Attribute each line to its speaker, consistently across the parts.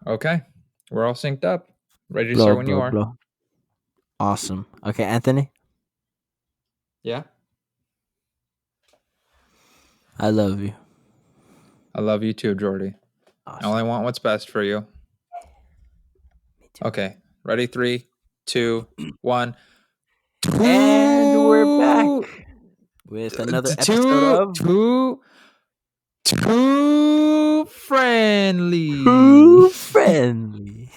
Speaker 1: Okay. We're all synced up. Ready to
Speaker 2: Blow,
Speaker 1: start when you
Speaker 2: blow,
Speaker 1: are.
Speaker 2: blow. Awesome. Okay, Anthony,
Speaker 1: Yeah.
Speaker 2: I love you.
Speaker 1: I love you too, Jordy. I
Speaker 2: Awesome.
Speaker 1: only want what's best for you.
Speaker 2: Me too.
Speaker 1: Okay. Ready? 3, 2, 1.
Speaker 2: And we're back
Speaker 1: Too,
Speaker 2: with another episode
Speaker 1: too,
Speaker 2: of
Speaker 1: too, too friendly.
Speaker 2: Who Friendly.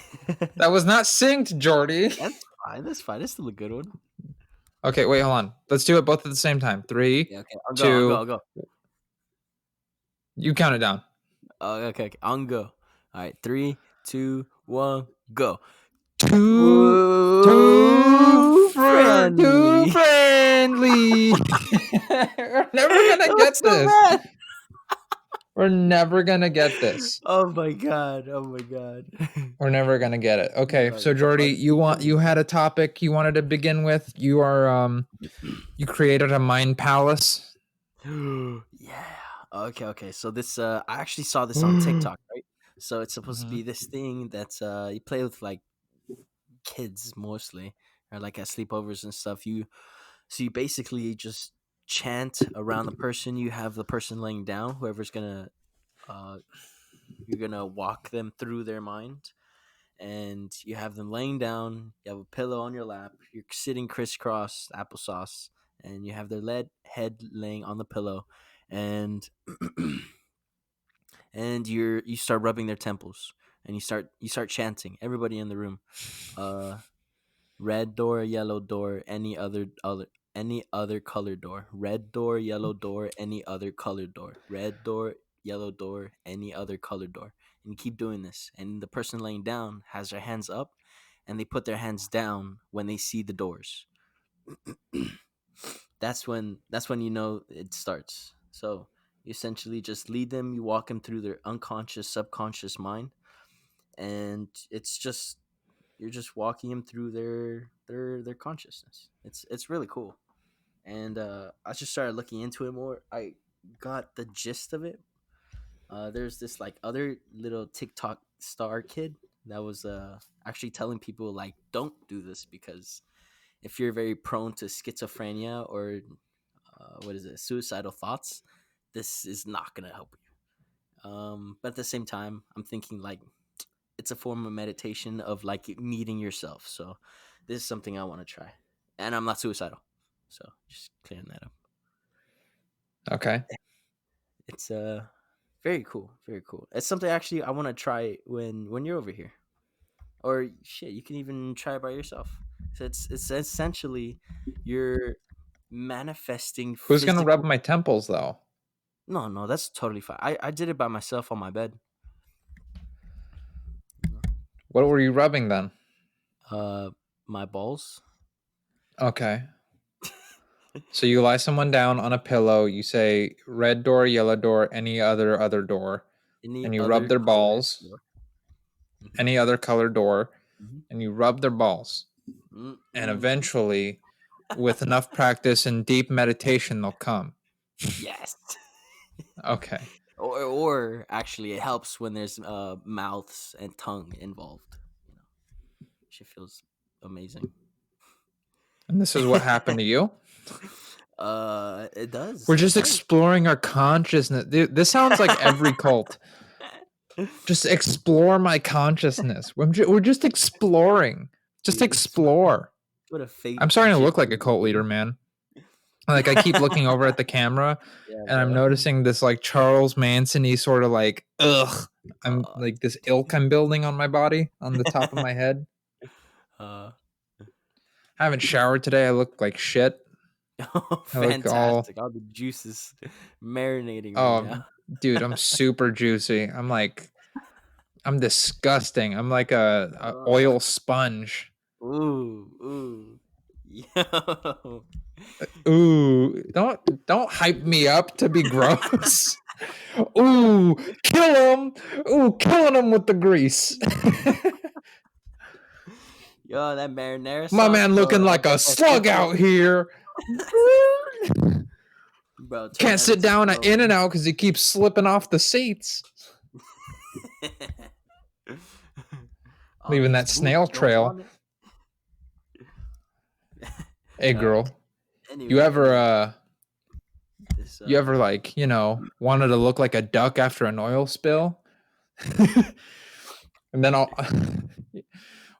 Speaker 1: That was not synced, Jordy.
Speaker 2: That's fine. That's fine. That's still a good one.
Speaker 1: Okay, wait, hold on. Let's do it both at the same time. 3,
Speaker 2: Yeah, okay. I'll go. I'll go.
Speaker 1: 2.
Speaker 2: I'll go.
Speaker 1: You count it down.
Speaker 2: Okay. Okay. I'll go. All right. 3, 2, 1, go.
Speaker 1: Too,
Speaker 2: Woo
Speaker 1: too
Speaker 2: Friendly.
Speaker 1: friendly. We're never
Speaker 2: That
Speaker 1: gonna
Speaker 2: was
Speaker 1: get
Speaker 2: so
Speaker 1: this.
Speaker 2: bad.
Speaker 1: We're never gonna get this.
Speaker 2: Oh my god. Oh my god.
Speaker 1: We're never gonna get it. Okay,
Speaker 2: Sorry.
Speaker 1: so Jordy,
Speaker 2: Fun
Speaker 1: you
Speaker 2: begin.
Speaker 1: had a topic you wanted to begin with. You are you created a mind palace.
Speaker 2: Yeah. Okay. So this I actually saw this on TikTok, right? So it's supposed to be this thing that's you play with like kids mostly, or like at sleepovers and stuff. You basically just chant around the person. You have the person laying down, whoever's gonna uh you're gonna walk them through their mind, and you have them laying down. You have a pillow on your lap. You're sitting crisscross applesauce, and you have their head laying on the pillow, and you start rubbing their temples, and you start chanting. Everybody in the room, uh, red door, yellow door, any other color door. Red door, yellow door, any other color door. Red door, yellow door, any other color door. And you keep doing this. And the person laying down has their hands up, and they put their hands down when they see the doors. That's when you know it starts. So you essentially just lead them, you walk them through their unconscious, subconscious mind, and it's just you're just walking them through their consciousness. It's really cool. And I just started looking into it more. I got the gist of it. There's this like other little TikTok star kid that was actually telling people like don't do this, because if you're very prone to schizophrenia or what is it, suicidal thoughts, this is not gonna help you. But at the same time, I'm thinking like it's a form of meditation of like meeting yourself. So this is something I want to try, and I'm not suicidal. So just clearing that up.
Speaker 1: Okay.
Speaker 2: It's very cool, very cool. It's something actually I want to try when you're over here, or shit, you can even try it by yourself. So it's essentially you're manifesting
Speaker 1: Who's gonna rub
Speaker 2: physical.
Speaker 1: my temples though?
Speaker 2: No, that's totally fine. I did it by myself on my bed.
Speaker 1: What were you rubbing then?
Speaker 2: Uh, my balls.
Speaker 1: Okay. So you lie someone down on a pillow, you say red door, yellow door, any other door,
Speaker 2: Any
Speaker 1: and you rub
Speaker 2: other
Speaker 1: their
Speaker 2: color
Speaker 1: balls,
Speaker 2: door. Mm-hmm.
Speaker 1: any other color door,
Speaker 2: Mm-hmm.
Speaker 1: and you rub their balls. And
Speaker 2: Mm-mm.
Speaker 1: eventually, with enough practice and deep meditation, they'll come.
Speaker 2: Yes.
Speaker 1: Okay.
Speaker 2: Or actually, it helps when there's mouths and tongue involved. You know, she feels amazing.
Speaker 1: And this is what happened to you?
Speaker 2: It does.
Speaker 1: We're
Speaker 2: It
Speaker 1: just
Speaker 2: does.
Speaker 1: exploring our consciousness. This sounds like every cult. Just explore my consciousness. We're just exploring. Just
Speaker 2: Dude, it's
Speaker 1: explore.
Speaker 2: what a fake
Speaker 1: I'm starting to
Speaker 2: gym
Speaker 1: look like a cult leader,
Speaker 2: leader.
Speaker 1: man. Like I keep looking over at the camera
Speaker 2: Yeah,
Speaker 1: and I'm
Speaker 2: bro.
Speaker 1: noticing this like Charles Manson-y sort of like, ugh. I'm
Speaker 2: Uh,
Speaker 1: like this ilk I'm building on my body, on the top of my head.
Speaker 2: uh,
Speaker 1: I haven't showered today. I look like shit. I look all,
Speaker 2: fantastic. All the juices marinating right
Speaker 1: oh,
Speaker 2: now.
Speaker 1: dude, I'm super juicy. I'm disgusting. I'm like a
Speaker 2: Uh,
Speaker 1: oil sponge.
Speaker 2: ooh. Yo.
Speaker 1: Ooh, don't hype me up to be gross. Ooh, kill him. Ooh, killing him with the grease.
Speaker 2: Yo, that marinara
Speaker 1: My
Speaker 2: sauce,
Speaker 1: man looking
Speaker 2: bro. I
Speaker 1: like a
Speaker 2: bet that
Speaker 1: slug
Speaker 2: hits
Speaker 1: out
Speaker 2: it.
Speaker 1: here.
Speaker 2: Bro, turn
Speaker 1: Can't
Speaker 2: that
Speaker 1: sit
Speaker 2: into
Speaker 1: down at In and
Speaker 2: flow.
Speaker 1: Out because he keeps slipping off the seats.
Speaker 2: All
Speaker 1: leaving
Speaker 2: these
Speaker 1: that snail
Speaker 2: boots don't
Speaker 1: trail.
Speaker 2: want it.
Speaker 1: Hey,
Speaker 2: uh,
Speaker 1: girl, you
Speaker 2: anyway,
Speaker 1: ever,
Speaker 2: this
Speaker 1: like, wanted to look like a duck after an oil spill? And then I'll,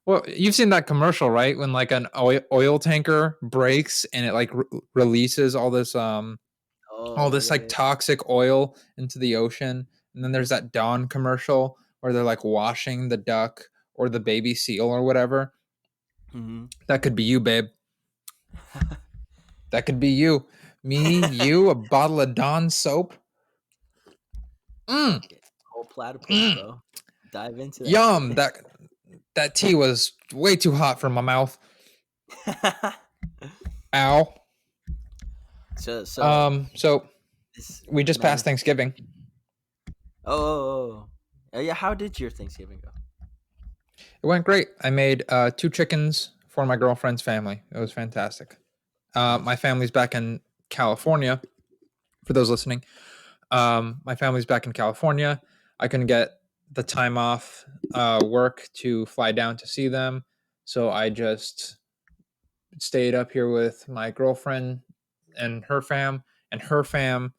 Speaker 1: well, you've seen that commercial, right? When like an oil tanker breaks and it like releases all
Speaker 2: oh
Speaker 1: this
Speaker 2: yeah,
Speaker 1: like
Speaker 2: yeah.
Speaker 1: toxic oil into the ocean. And then there's that Dawn commercial where they're like washing the duck or the baby seal or whatever.
Speaker 2: Mm-hmm.
Speaker 1: That could be you, babe. That could be you. Me, you, a bottle of Dawn soap. Mm,
Speaker 2: Okay, whole platypus,
Speaker 1: mm,
Speaker 2: bro. Dive into that
Speaker 1: yum.
Speaker 2: shit.
Speaker 1: That tea was way too hot for my mouth. Ow.
Speaker 2: So
Speaker 1: So
Speaker 2: this
Speaker 1: we just passed
Speaker 2: manif-
Speaker 1: Thanksgiving.
Speaker 2: Yeah. How did your Thanksgiving go?
Speaker 1: It went great. I made 2 chickens for my girlfriend's family. It was fantastic. My
Speaker 2: Nice.
Speaker 1: family's back in California. For those listening, my family's back in California. I couldn't get the time off work to fly down to see them, so I just stayed up here with my girlfriend and her fam. And her fam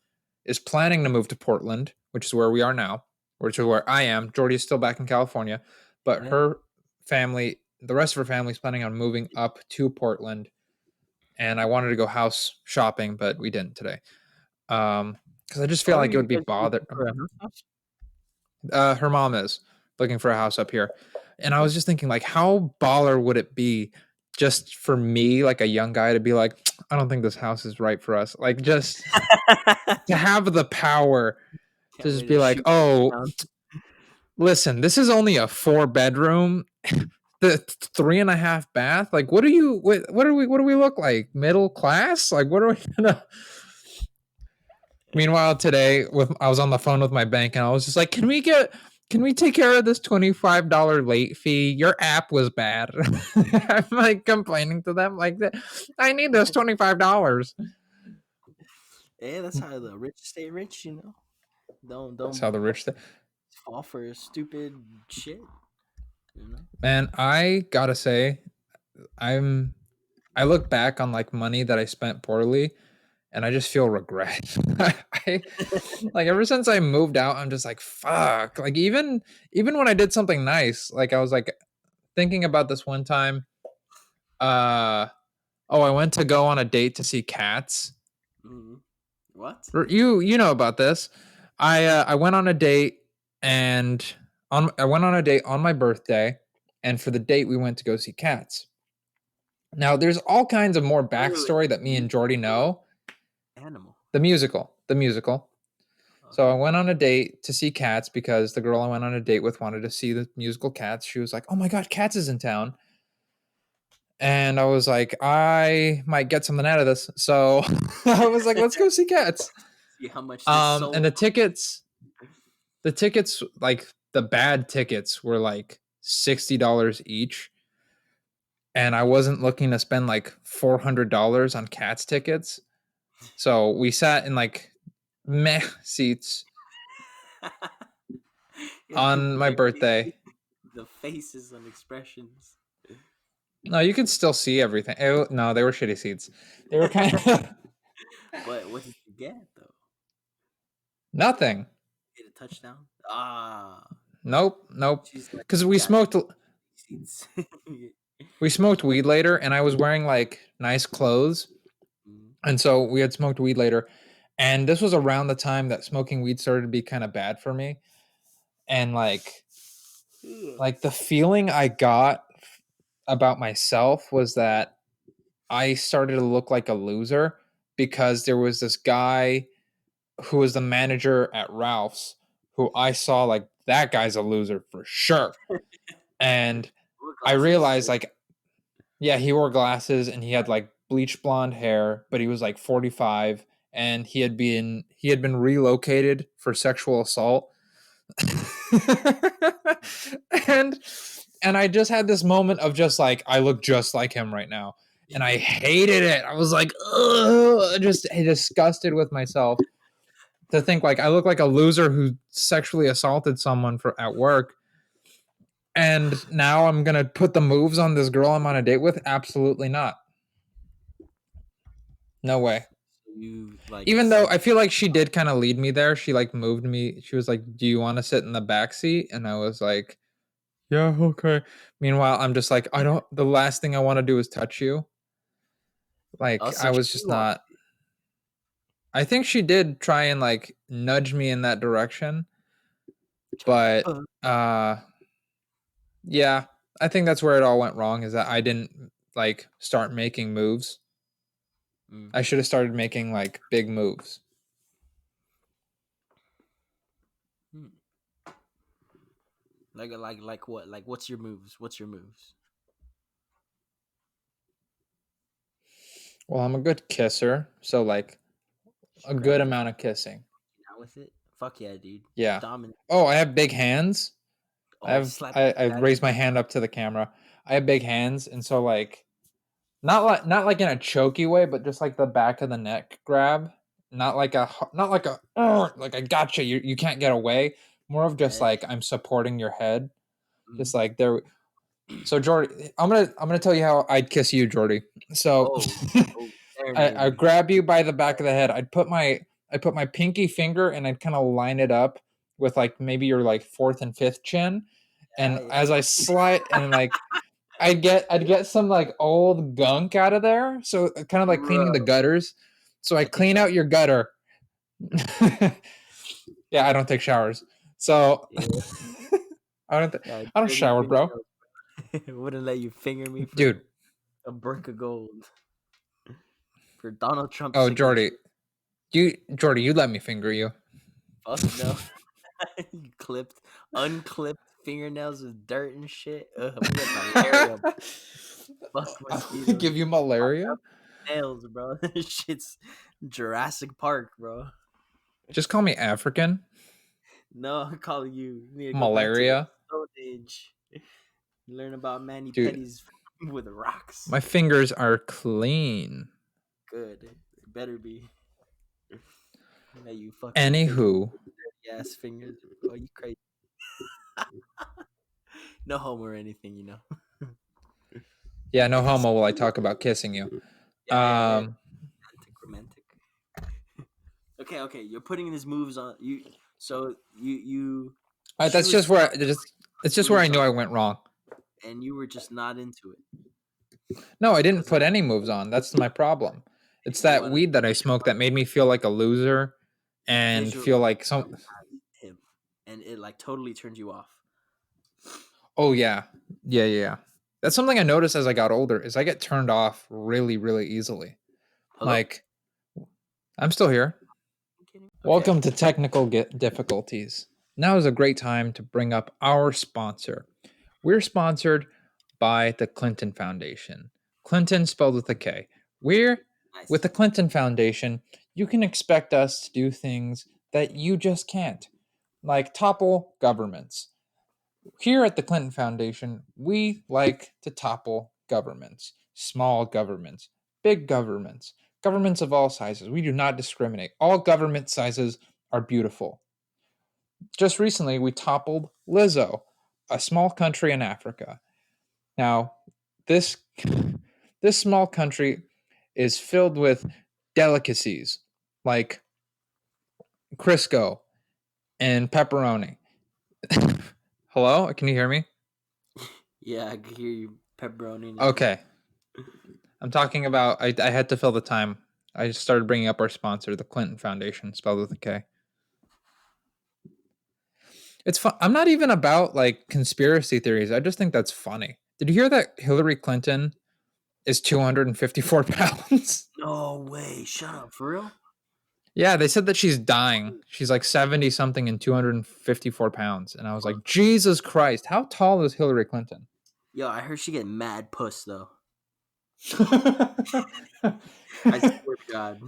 Speaker 1: is planning to move to Portland, which is where we are now, which is where I am. Jordy is still back in California, but
Speaker 2: Yeah.
Speaker 1: her family, the rest of her family, is planning on moving up to Portland. And I wanted to go house shopping, but we didn't today. Because I just feel
Speaker 2: Oh,
Speaker 1: like it
Speaker 2: you
Speaker 1: would be
Speaker 2: guys are
Speaker 1: bother.
Speaker 2: looking for a house?
Speaker 1: Her mom is looking for a house up here, and I was just thinking, like, how baller would it be just for me, like a young guy, to be like, I don't think this house is right for us. Like, just to have the power to
Speaker 2: Can't
Speaker 1: just
Speaker 2: wait
Speaker 1: be
Speaker 2: to
Speaker 1: like,
Speaker 2: shoot
Speaker 1: oh,
Speaker 2: down.
Speaker 1: listen, this is only a 4 bedroom. The 3.5 bath. Like, what do you? What do we? What do we look like? Middle class? Like, what are we gonna? Meanwhile, today I was on the phone with my bank and I was just like, can we take care of this $25 late fee? Your app was bad. I'm like complaining to them like that. I need this $25.
Speaker 2: Yeah, that's how the rich stay rich. Don't
Speaker 1: That's
Speaker 2: don't
Speaker 1: how the rich thing.
Speaker 2: fall for stupid shit. You know.
Speaker 1: Man, I gotta say, I'm I look back on like money that I spent poorly and I just feel regret. I like ever since I moved out, I'm just like, fuck. Like even when I did something nice, like I was like thinking about this one time. Uh oh, I went to go on a date to see cats.
Speaker 2: Mm-hmm. What?
Speaker 1: You know about this. I went on a date and I went on a date on my birthday, and for the date we went to go see cats. Now there's all kinds of more
Speaker 2: Wait.
Speaker 1: backstory that me and Jordy
Speaker 2: Musical or
Speaker 1: know.
Speaker 2: animal?
Speaker 1: The musical. So I
Speaker 2: Okay.
Speaker 1: went on a date to see Cats because the girl I went on a date with wanted to see the musical Cats. She was like, "Oh my god, Cats is in town." And I was like, "I might get something out of this." So I was like, "Let's go see Cats."
Speaker 2: See how much this
Speaker 1: And
Speaker 2: soul.
Speaker 1: the tickets like the bad tickets were like $60 each, and I wasn't looking to spend like $400 on Cats tickets. So we sat in like meh seats
Speaker 2: Yeah,
Speaker 1: on my
Speaker 2: barely
Speaker 1: birthday.
Speaker 2: see the faces and expressions.
Speaker 1: No, you could still see everything. No, they were shitty seats. They were kind of
Speaker 2: But what did you get though?
Speaker 1: nothing.
Speaker 2: Get a touchdown? Ah,
Speaker 1: Nope, nope.
Speaker 2: she's like,
Speaker 1: Because
Speaker 2: you got seats.
Speaker 1: we smoked weed later, and I was wearing like nice clothes,
Speaker 2: Mhm.
Speaker 1: and so we had smoked weed later, and this was around the time that smoking weed started to be kind of bad for me, and
Speaker 2: Ugh.
Speaker 1: like the feeling I got about myself was that I started to look like a loser because there was this guy who was the manager at Ralph's, who I saw like that guy's a loser for sure. And
Speaker 2: What
Speaker 1: I
Speaker 2: glasses?
Speaker 1: realized like, yeah, he wore glasses and he had like bleach blonde hair, but he was like 45 and he had been relocated for sexual assault. and and I just had this moment of just like I look just like him right now. And I hated it. I was like, ugh, just disgusted with myself to think like I look like a loser who sexually assaulted someone for at work. And now I'm gonna put the moves on this girl I'm on a date with? Absolutely not. No way.
Speaker 2: So you like
Speaker 1: Even though
Speaker 2: set.
Speaker 1: I feel like she did kind of lead me there. She like moved me. She was like, "Do you want to sit in the back seat?" And I was like, "Yeah, okay." Meanwhile, I'm just like, I don't. The last thing I want to do is touch you. Like
Speaker 2: Also,
Speaker 1: I
Speaker 2: she
Speaker 1: was just
Speaker 2: did want
Speaker 1: not. I think she did try and like nudge me in that direction,
Speaker 2: try to.
Speaker 1: but yeah, I think that's where it all went wrong. Is that I didn't like start making moves.
Speaker 2: Mm,
Speaker 1: I should have started making like big moves.
Speaker 2: mm. Like what? Like what's your moves? What's your moves?
Speaker 1: Well, I'm a good kisser, so like
Speaker 2: She
Speaker 1: a good
Speaker 2: grabbed the
Speaker 1: amount of kissing.
Speaker 2: out with it. Fuck yeah, dude.
Speaker 1: Yeah.
Speaker 2: Dominant.
Speaker 1: Oh, I have big hands.
Speaker 2: Oh, slap
Speaker 1: I
Speaker 2: that
Speaker 1: raised my
Speaker 2: shit.
Speaker 1: hand up to the camera. I have big hands, and so like not like in a choky way, but just like the back of the neck grab. Not like a like I gotcha. You can't get away. More of just
Speaker 2: Yeah.
Speaker 1: like I'm supporting your head.
Speaker 2: Mm.
Speaker 1: Just like there. So Jordy, I'm gonna tell you how I'd kiss you, Jordy. So
Speaker 2: Oh, oh,
Speaker 1: I
Speaker 2: serenade me.
Speaker 1: grab you by the back of the head. I'd put my pinky finger and I'd kind of line it up with like maybe your like fourth and fifth chin.
Speaker 2: Yeah,
Speaker 1: And
Speaker 2: yeah.
Speaker 1: as I slide and like I'd get some like old gunk out of there. So kind of like cleaning the
Speaker 2: Bro,
Speaker 1: gutters. So I
Speaker 2: I take
Speaker 1: clean out
Speaker 2: showers.
Speaker 1: your gutter. Yeah, I don't take showers. So
Speaker 2: Yeah,
Speaker 1: I don't
Speaker 2: yeah.
Speaker 1: I don't
Speaker 2: Dirty
Speaker 1: shower, bro.
Speaker 2: fingernails. Wouldn't let you finger me for
Speaker 1: Dude.
Speaker 2: a brick of gold for Donald Trump's
Speaker 1: Oh,
Speaker 2: signature.
Speaker 1: Jordy, you let me finger you.
Speaker 2: Fuck no. You unclipped fingernails with dirt and shit. Ugh, I'm gonna get malaria. Fuck mosquitoes.
Speaker 1: Give you malaria?
Speaker 2: Nails, bro. This shit's Jurassic Park, bro.
Speaker 1: Just call me African.
Speaker 2: No, I'm calling you. You need to go back to the
Speaker 1: Malaria.
Speaker 2: Stone Age. Learn about Manny
Speaker 1: Dude,
Speaker 2: Petty's with rocks.
Speaker 1: my fingers are clean.
Speaker 2: Good. It better be. Now you fucking finger
Speaker 1: Anywho,
Speaker 2: dirty ass fingers. Oh, you crazy. No homo or anything, you know.
Speaker 1: yeah, no homo will I talk about kissing you.
Speaker 2: Yeah, yeah, yeah.
Speaker 1: Um,
Speaker 2: Romantic. Okay, okay. You're putting these moves on you. So you. She
Speaker 1: that's
Speaker 2: was
Speaker 1: just where
Speaker 2: throwing
Speaker 1: it's just where I
Speaker 2: moves
Speaker 1: knew
Speaker 2: on,
Speaker 1: I went wrong.
Speaker 2: and you were just not into it
Speaker 1: No, I didn't
Speaker 2: because
Speaker 1: put any moves on. That's my problem. It's
Speaker 2: you
Speaker 1: that
Speaker 2: wanted
Speaker 1: weed that I smoked that made me feel like a loser and
Speaker 2: visually
Speaker 1: feel like some.
Speaker 2: him, and it like totally turned you off.
Speaker 1: Oh yeah, yeah. That's something I noticed as I got older. Is I get turned off really, really easily.
Speaker 2: Hello?
Speaker 1: Like I'm still here.
Speaker 2: I'm kidding. Okay.
Speaker 1: Welcome to technical difficulties. Now is a great time to bring up our sponsor. We're sponsored by the Clinton Foundation. Clinton spelled with a K. We're with
Speaker 2: Nice.
Speaker 1: the Clinton Foundation. You can expect us to do things that you just can't, like topple governments. Here at the Clinton Foundation, we like to topple governments, small governments, big governments, governments of all sizes. We do not discriminate. All government sizes are beautiful. Just recently, we toppled Lizzo, a small country in Africa. Now, this this small country is filled with delicacies like Crisco and pepperoni. Hello, can you hear me?
Speaker 2: Yeah, I can hear you pepperoni and shit.
Speaker 1: Okay, I'm talking about. I had to fill the time. I just started bringing up our sponsor, the Clinton Foundation, spelled with a K. It's fun. I'm not even about like conspiracy theories. I just think that's funny. Did you hear that Hillary Clinton is 254 pounds?
Speaker 2: No way. Shut up. For real?
Speaker 1: Yeah, they said that she's dying. She's like 70 something and 254 pounds. And I was like, Jesus Christ, how tall is Hillary Clinton?
Speaker 2: Yo, I heard she get mad puss though. I swear to God.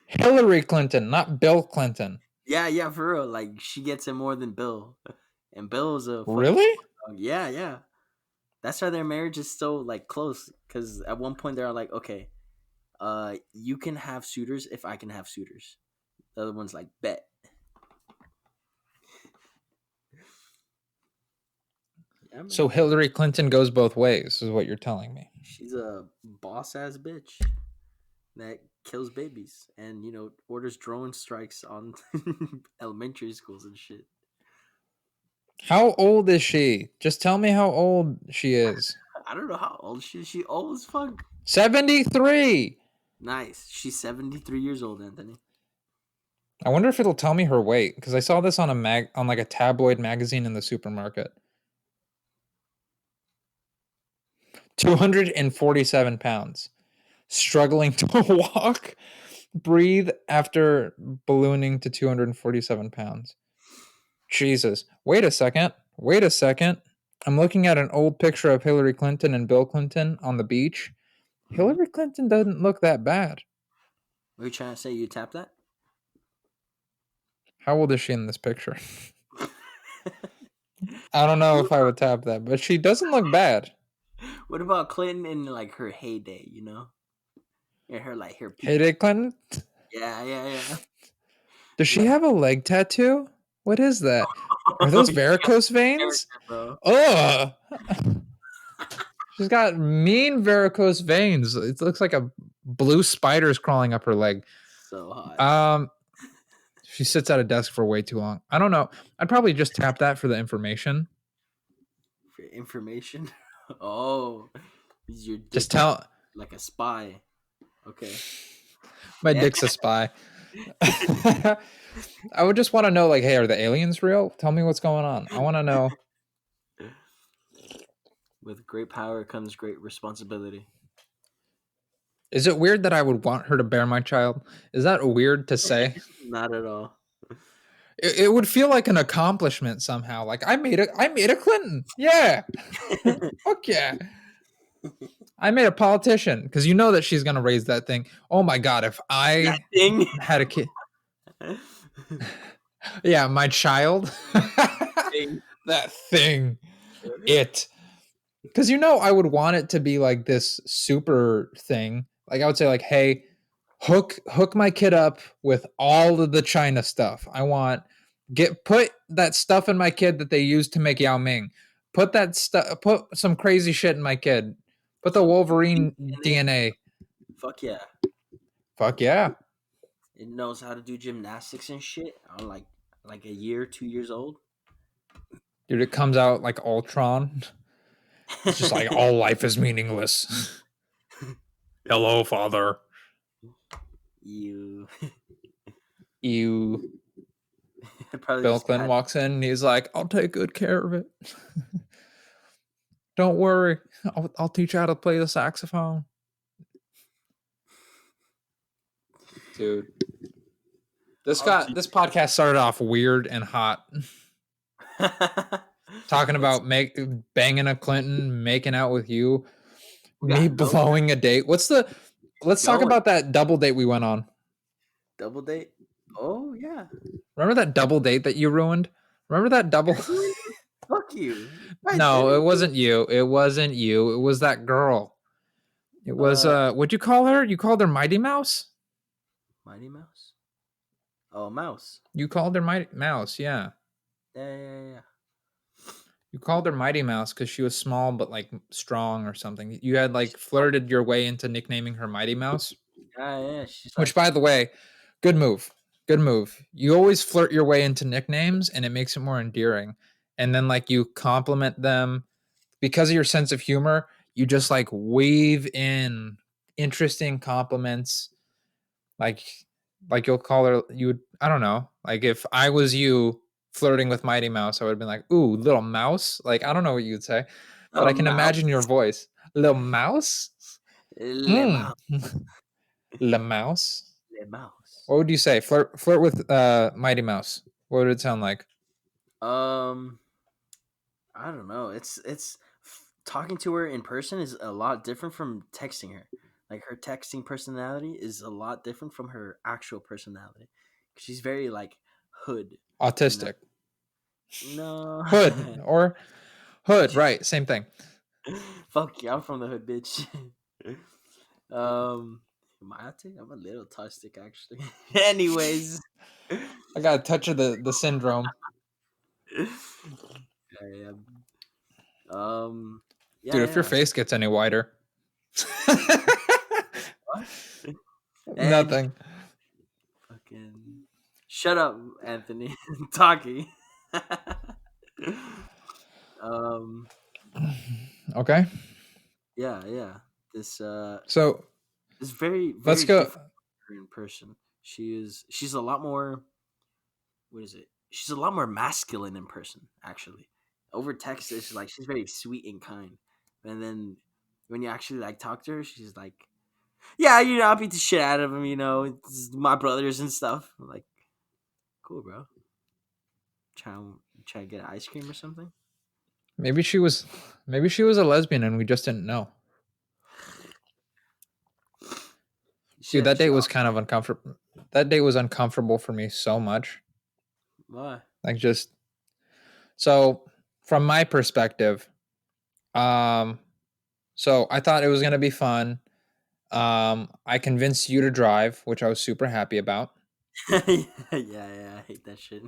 Speaker 1: Hillary Clinton, not Bill Clinton.
Speaker 2: Yeah, yeah, for real. Like she gets it more than Bill, and Bill's a fucking
Speaker 1: Really?
Speaker 2: dog. Yeah, yeah. That's why their marriage is so like close. Because at one point they're like, okay, you can have suitors if I can have suitors. The other one's like, bet. Yeah,
Speaker 1: So
Speaker 2: man.
Speaker 1: Hillary Clinton goes both ways, is what you're telling me.
Speaker 2: She's a boss ass bitch that kills babies and orders drone strikes on elementary schools and shit.
Speaker 1: How old is she? Just tell me how old she is.
Speaker 2: I don't know how old she is. She old as fuck.
Speaker 1: 73.
Speaker 2: Nice. She's 73 years old, Anthony.
Speaker 1: I wonder if it'll tell me her weight because I saw this on on like a tabloid magazine in the supermarket. 247 pounds. Struggling to walk, breathe after ballooning to 247 pounds. Jesus. Wait a second. Wait a second. I'm looking at an old picture of Hillary Clinton and Bill Clinton on the beach.
Speaker 2: Mm-hmm.
Speaker 1: Hillary Clinton doesn't look that bad.
Speaker 2: What are you trying to say? You tap that?
Speaker 1: How old is she in this picture? I don't know if I would tap that, but she doesn't look bad.
Speaker 2: What about Clinton in like her heyday? In her peak.
Speaker 1: Heyday Clinton?
Speaker 2: Yeah, yeah, yeah.
Speaker 1: Does she
Speaker 2: Like,
Speaker 1: have a leg tattoo? What is that? Are those varicose veins?
Speaker 2: character, bro.
Speaker 1: Ugh. She's got mean varicose veins. It looks like a blue spider's crawling up her leg.
Speaker 2: So hot.
Speaker 1: She sits at a desk for way too long. I don't know. I'd probably just tap that for the information.
Speaker 2: For information. Oh, is your dick
Speaker 1: Just tell
Speaker 2: like a spy? Okay.
Speaker 1: my
Speaker 2: Yeah.
Speaker 1: dick's a spy. I would just want to know, like, hey, are the aliens real? Tell me what's going on. I want to know.
Speaker 2: With great power comes great responsibility.
Speaker 1: Is it weird that I would want her to bear my child? Is that weird to say?
Speaker 2: Not at all.
Speaker 1: It would feel like an accomplishment somehow. Like I made a Clinton. Yeah. Fuck yeah. I made a politician because you know that she's gonna raise that thing. Oh my god, if
Speaker 2: That
Speaker 1: I
Speaker 2: thing.
Speaker 1: had a kid, yeah, my child,
Speaker 2: Thing.
Speaker 1: that thing, it, because I would want it to be like this super thing. Like I would say, like, hey, hook my kid up with all of the China stuff. I want put that stuff in my kid that they used to make Yao Ming. Put that stuff. Put some crazy shit in my kid. Put the
Speaker 2: Some
Speaker 1: Wolverine
Speaker 2: DNA.
Speaker 1: DNA.
Speaker 2: Fuck yeah.
Speaker 1: Fuck yeah,
Speaker 2: It knows how to do gymnastics and shit. I'm like a year, 2 years old.
Speaker 1: dude! It comes out like Ultron. It's just like all life is meaningless. Hello, father.
Speaker 2: You
Speaker 1: You.
Speaker 2: probably
Speaker 1: Bill
Speaker 2: just
Speaker 1: Clinton walks in and he's like, "I'll take good care of it. Don't worry. I'll teach you how to play the saxophone." Dude, this podcast started off weird and hot. Talking about banging a Clinton, making out with you, me blowing a date. Let's talk about that double date we went on.
Speaker 2: Double date? Oh yeah.
Speaker 1: Remember that double date that you ruined? Remember that double?
Speaker 2: Fuck you.
Speaker 1: No, it wasn't you. It wasn't you. It was that girl. It was what'd you call her? You called her Mighty Mouse?
Speaker 2: Mighty Mouse? Oh, Mouse.
Speaker 1: You called her Mighty Mouse, yeah.
Speaker 2: Yeah.
Speaker 1: You called her Mighty Mouse because she was small but like strong or something. You had like flirted your way into nicknaming her Mighty Mouse.
Speaker 2: Yeah. She's
Speaker 1: Which, by the way, good move. Good move. You always flirt your way into nicknames and it makes it more endearing. And then like you compliment them because of your sense of humor. You just like weave in interesting compliments. Like you'll call her. I don't know. Like if I was you flirting with Mighty Mouse, I would have been like, "Ooh, little mouse." Like I don't know what you'd say, but I can imagine your voice. Little mouse.
Speaker 2: Le Mouse.
Speaker 1: Le mouse.
Speaker 2: Le Mouse.
Speaker 1: What would you say? Flirt with Mighty Mouse. What would it sound like?
Speaker 2: I don't know. It's talking to her in person is a lot different from texting her. Like her texting personality is a lot different from her actual personality. She's very like hood.
Speaker 1: Autistic.
Speaker 2: No.
Speaker 1: Hood or hood, right? Same thing.
Speaker 2: Fuck you, I'm from the hood, bitch. Am I? I'm a little autistic, actually. Anyways,
Speaker 1: I got a touch of the syndrome.
Speaker 2: yeah. Um,
Speaker 1: Dude,
Speaker 2: yeah,
Speaker 1: if your
Speaker 2: yeah.
Speaker 1: face gets any wider.
Speaker 2: What? And
Speaker 1: Nothing.
Speaker 2: fucking shut up, Anthony. Talking. um,
Speaker 1: Okay.
Speaker 2: yeah, yeah. This
Speaker 1: So
Speaker 2: is very
Speaker 1: let's
Speaker 2: very
Speaker 1: go.
Speaker 2: different from her in person. She's a lot more, what is it? She's a lot more masculine in person, actually. Over text, it's like she's very sweet and kind, and then when you actually like talk to her, she's like, "Yeah, I'll beat the shit out of him. It's my brothers and stuff." I'm like, cool, bro. Try to get ice cream or something.
Speaker 1: Maybe she was maybe she was a lesbian and we just didn't know. Dude, that
Speaker 2: She
Speaker 1: date was
Speaker 2: also
Speaker 1: kind of uncomfortable. That date was uncomfortable for me so much.
Speaker 2: why?
Speaker 1: Like just so from my perspective, um so I thought it was going to be fun. I convinced you to drive, which I was super happy about.
Speaker 2: Yeah, yeah, I hate that shit.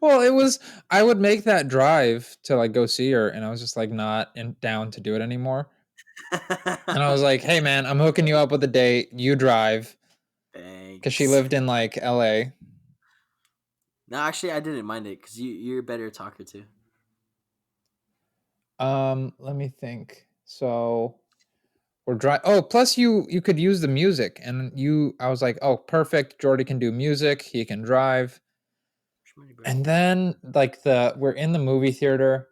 Speaker 1: Well, it was I would make that drive to like go see her and I was just like not down to do it anymore. And I was like, "Hey man, I'm hooking you up with a date. You drive." Cuz she
Speaker 2: Thanks.
Speaker 1: lived in like LA.
Speaker 2: No, actually, I didn't mind it because you're a better talker too.
Speaker 1: Let me think. So we're dry. Oh, plus you could use the music, and I was like, oh, perfect. Jordy can do music. He can drive.
Speaker 2: Shmoney, bro.
Speaker 1: And then like we're in the movie theater,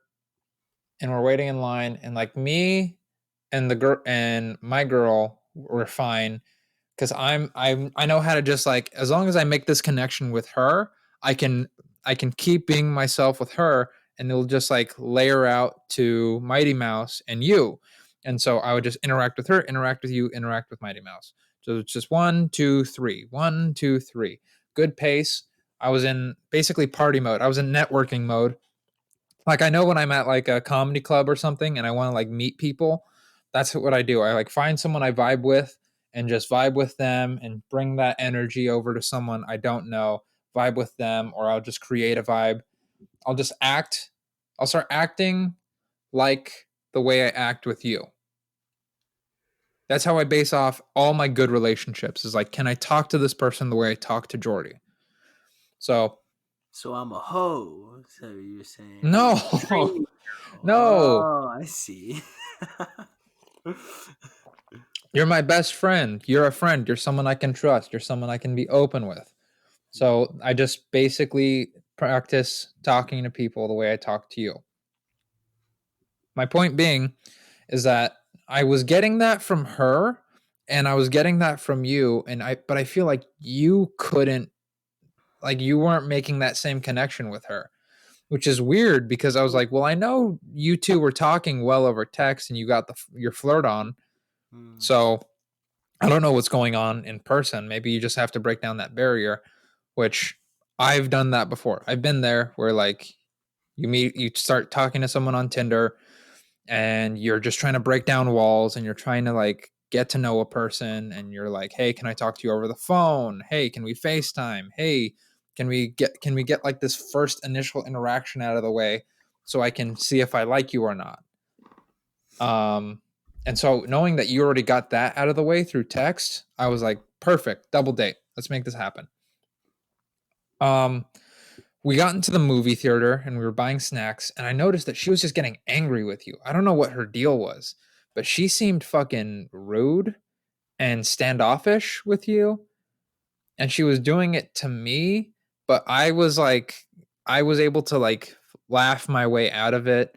Speaker 1: and we're waiting in line, and like me and the girl and my girl were fine because I know how to just like as long as I make this connection with her, I can I can keep being myself with her, and it'll just like layer out to Mighty Mouse and you. And so I would just interact with her, interact with you, interact with Mighty Mouse. So it's just 1, 2, 3, 1, 2, 3. Good pace. I was in basically party mode. I was in networking mode. Like I know when I'm at like a comedy club or something and I want to like meet people, that's what I do. I like find someone I vibe with and just vibe with them and bring that energy over to someone I don't know, vibe with them, or I'll just create a vibe. I'll just act. I'll start acting like the way I act with you. That's how I base off all my good relationships. Is like, can I talk to this person the way I talk to Jordy? So
Speaker 2: So I'm a hoe. So you're saying I'm a
Speaker 1: no,
Speaker 2: dreamy girl.
Speaker 1: no,
Speaker 2: Oh, I see.
Speaker 1: you're my best friend. You're a friend. You're someone I can trust. You're someone I can be open with. So I just basically practice talking to people the way I talk to you. My point being is that I was getting that from her and I was getting that from you but I feel like you couldn't like you weren't making that same connection with her, which is weird because I was like, well, I know you two were talking well over text and you got your flirt on.
Speaker 2: Hmm.
Speaker 1: So I don't know what's going on in person. Maybe you just have to break down that barrier, which I've done that before. I've been there where like you start talking to someone on Tinder and you're just trying to break down walls and you're trying to like get to know a person and you're like, "Hey, can I talk to you over the phone? Hey, can we FaceTime? Hey, can we get like this first initial interaction out of the way so I can see if I like you or not?" Um and so knowing that you already got that out of the way through text, I was like, "Perfect, double date. Let's make this happen." Um we got into the movie theater and we were buying snacks and I noticed that she was just getting angry with you. I don't know what her deal was, but she seemed fucking rude and standoffish with you and she was doing it to me, but I was able to like laugh my way out of it.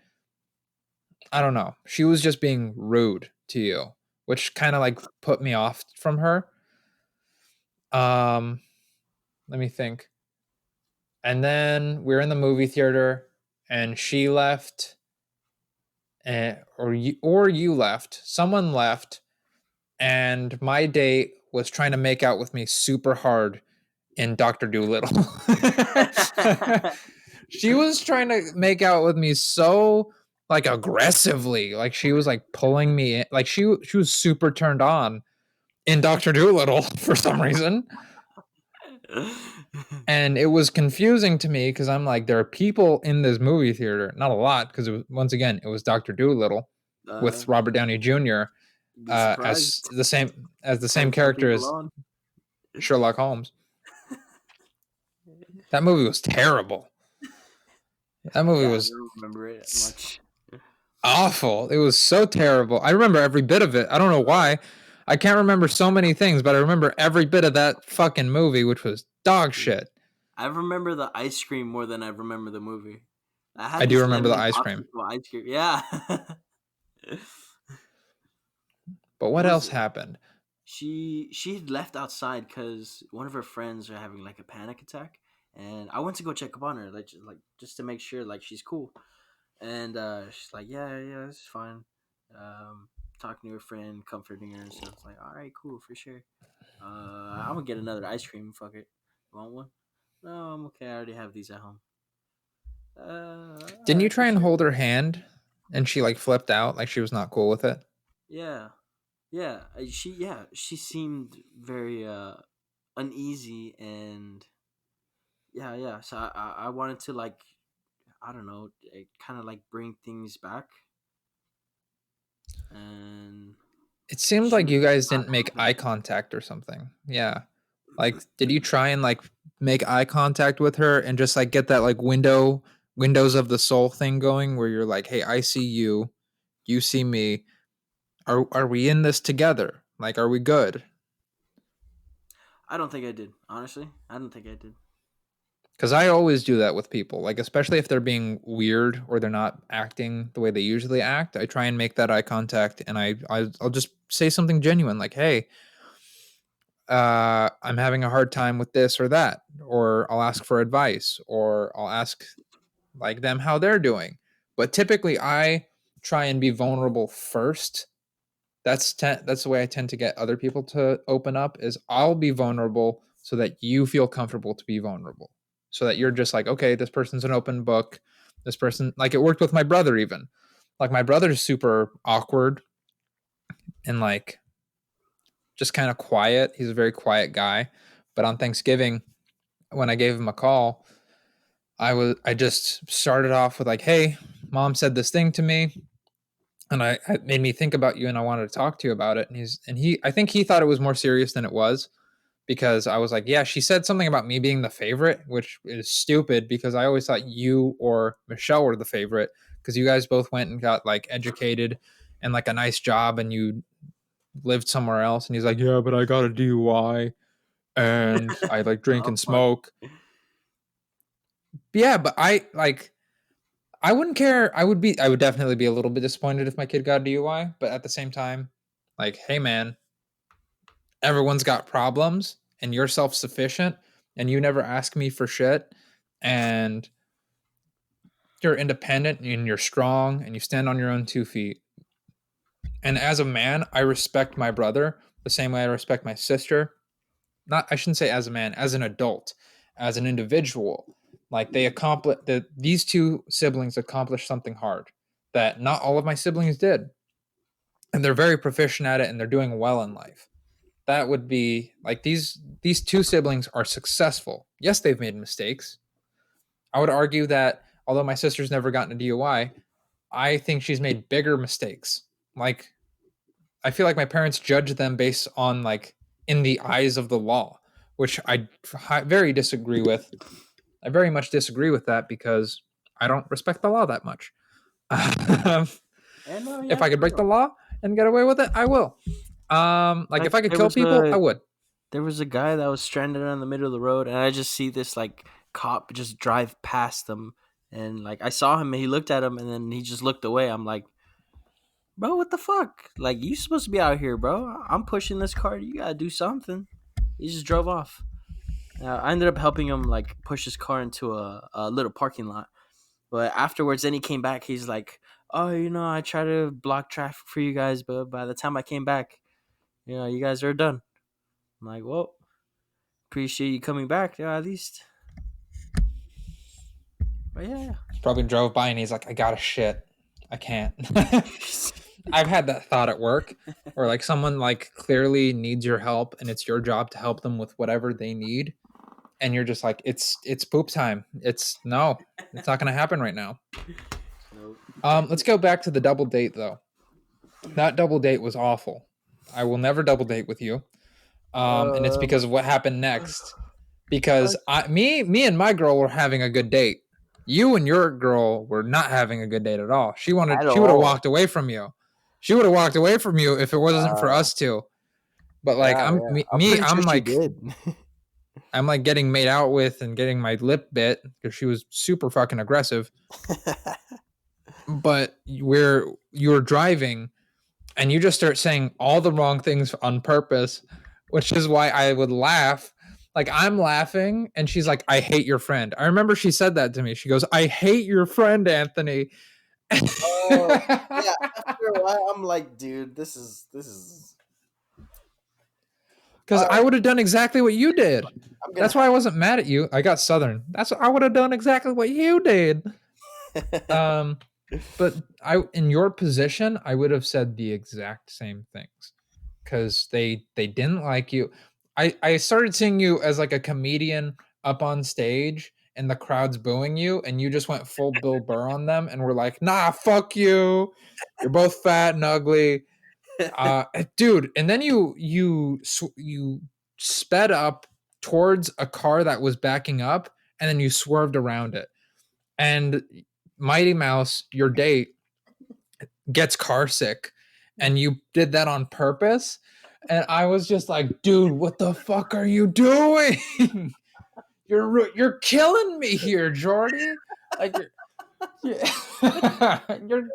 Speaker 1: I don't know. She was just being rude to you, which kind of like put me off from her. Um let me think. And then we are in the movie theater and she left or you left. Someone left, and my date was trying to make out with me super hard in Doctor Doolittle. She was trying to make out with me so like aggressively, like she was like pulling me in, like she was super turned on in Doctor Doolittle for some reason. And it was confusing to me because I'm like, there are people in this movie theater, not a lot, because it was once again it was Doctor Doolittle
Speaker 2: uh,
Speaker 1: with Robert Downey Jr.
Speaker 2: be surprised.
Speaker 1: As the same
Speaker 2: Turn some
Speaker 1: character
Speaker 2: people
Speaker 1: as
Speaker 2: on.
Speaker 1: Sherlock Holmes. That movie was terrible. That movie
Speaker 2: Yeah, I
Speaker 1: was
Speaker 2: don't remember it much.
Speaker 1: awful. It was so terrible. I remember every bit of it. I don't know why. I can't remember so many things, but I remember every bit of that fucking movie, which was dog shit.
Speaker 2: I remember the ice cream more than I remember the movie. I
Speaker 1: I
Speaker 2: had
Speaker 1: do
Speaker 2: this
Speaker 1: remember the
Speaker 2: lemon
Speaker 1: ice cream.
Speaker 2: popsicle ice cream. Yeah.
Speaker 1: But
Speaker 2: It
Speaker 1: what
Speaker 2: was
Speaker 1: else happened?
Speaker 2: she had left outside because one of her friends are having like a panic attack, and I went to go check up on her, like just to make sure like she's cool, and she's like, yeah, it's fine. Um, Talking to her friend, comforting her, so it's like, all right, cool for sure. I'm gonna get another ice cream. Fuck it, want one? No, I'm okay. I already have these at home. All
Speaker 1: Didn't you
Speaker 2: right, for
Speaker 1: try and
Speaker 2: sure.
Speaker 1: hold her hand and she like flipped out, like she was not cool with it?
Speaker 2: Yeah, yeah. She seemed very uneasy, and yeah. So I wanted to like, I don't know, kind of like bring things back, and
Speaker 1: It seemed
Speaker 2: she
Speaker 1: like
Speaker 2: was
Speaker 1: you
Speaker 2: just
Speaker 1: guys
Speaker 2: not
Speaker 1: didn't make
Speaker 2: having
Speaker 1: eye contact or something. Yeah. Like, did you try and like make eye contact with her and just like get that like windows of the soul thing going where you're like, "Hey, I see you, you see me. Are we in this together? Like, are we good?"
Speaker 2: I don't think I did. Honestly, I don't think I did.
Speaker 1: Cuz I always do that with people, like especially if they're being weird or they're not acting the way they usually act. I try and make that eye contact and I'll just say something genuine like, "Hey, I'm having a hard time with this or that," or I'll ask for advice, or I'll ask like them how they're doing. But typically, I try and be vulnerable first. That's the way I tend to get other people to open up. Is I'll be vulnerable so that you feel comfortable to be vulnerable, so that you're just like, okay, this person's an open book. This person, like it worked with my brother even. Like my brother's super awkward and like just kind of quiet. He's a very quiet guy. But on Thanksgiving, when I gave him a call, I just started off with like, "Hey, mom said this thing to me, and it made me think about you, and I wanted to talk to you about it." And I think he thought it was more serious than it was because I was like, "Yeah, she said something about me being the favorite, which is stupid because I always thought you or Michelle were the favorite because you guys both went and got like educated and like a nice job, and you lived somewhere else." And he's like, "Yeah, but I got a DUI and I like drink
Speaker 2: Oh
Speaker 1: and
Speaker 2: fuck.
Speaker 1: smoke." Yeah, but I wouldn't care. I would definitely be a little bit disappointed if my kid got a DUI, but at the same time, like, hey man, everyone's got problems and you're self-sufficient and you never ask me for shit and you're independent and you're strong and you stand on your own 2 feet. And as a man, I respect my brother the same way I respect my sister. Not I shouldn't say as a man, as an adult, as an individual. Like these two siblings accomplished something hard that not all of my siblings did. And they're very proficient at it and they're doing well in life. That would be like these two siblings are successful. Yes, they've made mistakes. I would argue that although my sister's never gotten a DUI, I think she's made bigger mistakes. Like I feel like my parents judge them based on like in the eyes of the law, which I very disagree with. I very much disagree with that because I don't respect the law that much.
Speaker 2: And no,
Speaker 1: If
Speaker 2: yeah,
Speaker 1: I could
Speaker 2: for
Speaker 1: break the
Speaker 2: real.
Speaker 1: law and get away with it, I will. Like
Speaker 2: Like
Speaker 1: if I could kill people, I would.
Speaker 2: there was a guy that was stranded on the middle of the road, and I just see this like cop just drive past them, and like I saw him, and he looked at him, and then he just looked away. I'm like, bro, what the fuck? Like you supposed to be out here, bro. I'm pushing this car. You gotta do something. He just drove off. I ended up helping him like push his car into a little parking lot. But afterwards, then he came back. He's like, "Oh, I tried to block traffic for you guys, but by the time I came back, you guys are done." I'm like, "Well, appreciate you coming back, yeah, at least." But yeah,
Speaker 1: Probably drove by and he's like, I got to shit. I can't.
Speaker 2: yeah.
Speaker 1: I've had that thought at work where like someone like clearly needs your help and it's your job to help them with whatever they need. and you're just like, it's poop time. It's no, it's not gonna happen right now.
Speaker 2: Nope.
Speaker 1: Let's go back to the double date though. That double date was awful. I will never double date with you. And it's
Speaker 2: Um.
Speaker 1: because of what happened next. Because
Speaker 2: Okay.
Speaker 1: me and my girl were having a good date. You and your girl were not having a good date at all.
Speaker 2: At
Speaker 1: She would have
Speaker 2: all.
Speaker 1: walked away from you. She would have walked away from you if it wasn't for
Speaker 2: Uh.
Speaker 1: us two. But like
Speaker 2: Yeah. Yeah. I'm
Speaker 1: me,
Speaker 2: pretty sure she did.
Speaker 1: I'm like getting made out with and getting my lip bit because she was super fucking aggressive. But you're driving and you just start saying all the wrong things on purpose, which is why I would laugh. Like I'm laughing and she's like, I hate your friend. I remember she said that to me. She goes, I hate your friend, Anthony.
Speaker 2: Oh, yeah. After a while, I'm like, dude, this is.
Speaker 1: Because
Speaker 2: All
Speaker 1: I
Speaker 2: right,
Speaker 1: would have done exactly what you did.
Speaker 2: I'm gonna
Speaker 1: That's why I wasn't mad at you. I got Southern. That's what I would have done exactly what you did.
Speaker 2: have.
Speaker 1: Um, but I, in your position, I would have said the exact same things because they didn't like you. I started seeing you as like a comedian up on stage and the crowd's booing you and you just went full Bill Burr on them and were like, nah, fuck you. You're both fat and ugly. Dude, and then you sped up towards a car that was backing up and then you swerved around it. And Mighty Mouse, your date, gets car sick and you did that on purpose. And I was just like, dude, what the fuck are you doing? You're killing me here, Jordy. Like you're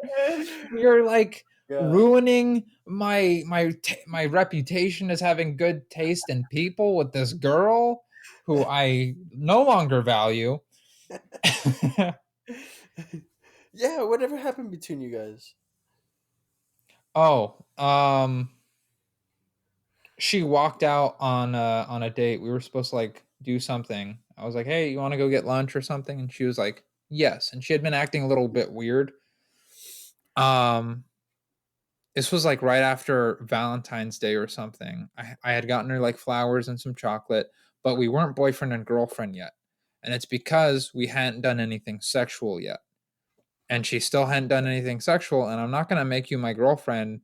Speaker 1: you're like
Speaker 2: Yeah.
Speaker 1: ruining my reputation as having good taste in people with this girl who I no longer value.
Speaker 2: Yeah. Whatever happened between you guys?
Speaker 1: Oh, she walked out on a date. We were supposed to like do something. I was like, "Hey, you want to go get lunch or something?" And she was like, "Yes." And she had been acting a little bit weird. Um, this was like right after Valentine's Day or something. I had gotten her like flowers and some chocolate, but we weren't boyfriend and girlfriend yet. And it's because we hadn't done anything sexual yet. And she still hadn't done anything sexual. And I'm not gonna make you my girlfriend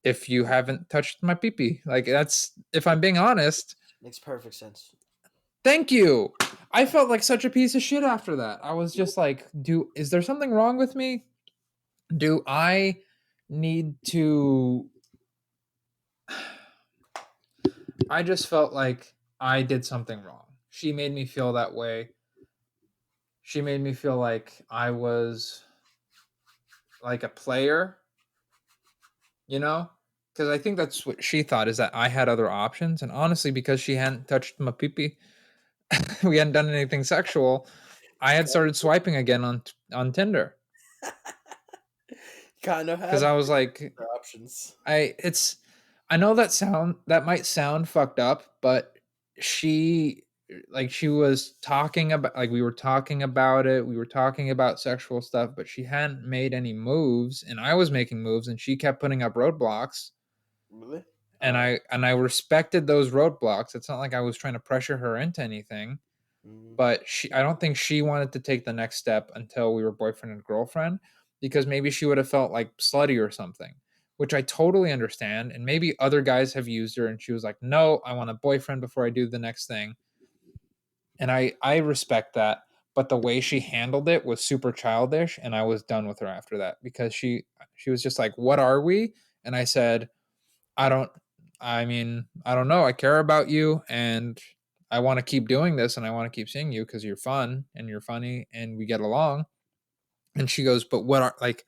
Speaker 1: if you haven't touched my peepee. Like that's if I'm being honest.
Speaker 2: Makes perfect sense.
Speaker 1: Thank you. I felt like such a piece of shit after that. I was just like, is there something wrong with me? Do I need to I just felt like I did something wrong. She made me feel that way. She made me feel like I was like a player, you know? Because I think that's what she thought is that I had other options. And honestly, because she hadn't touched my peepee, we hadn't done anything sexual. I had started swiping again on Tinder
Speaker 2: Kind of
Speaker 1: because
Speaker 2: had
Speaker 1: I was like,
Speaker 2: other options.
Speaker 1: it's I know that might sound fucked up, but she she was talking about like we were talking about it, we were talking about sexual stuff, but she hadn't made any moves and I was making moves and she kept putting up roadblocks
Speaker 2: Really?
Speaker 1: and I respected those roadblocks. It's not like I was trying to pressure her into anything,
Speaker 2: Mm,
Speaker 1: but I don't think she wanted to take the next step until we were boyfriend and girlfriend because maybe she would have felt like slutty or something, which I totally understand. And maybe other guys have used her and she was like, no, I want a boyfriend before I do the next thing. And I respect that, but the way she handled it was super childish and I was done with her after that because she was just like, what are we? And I said, I don't I don't know. I care about you and I want to keep doing this and I want to keep seeing you because you're fun and you're funny and we get along. And she goes, but what are like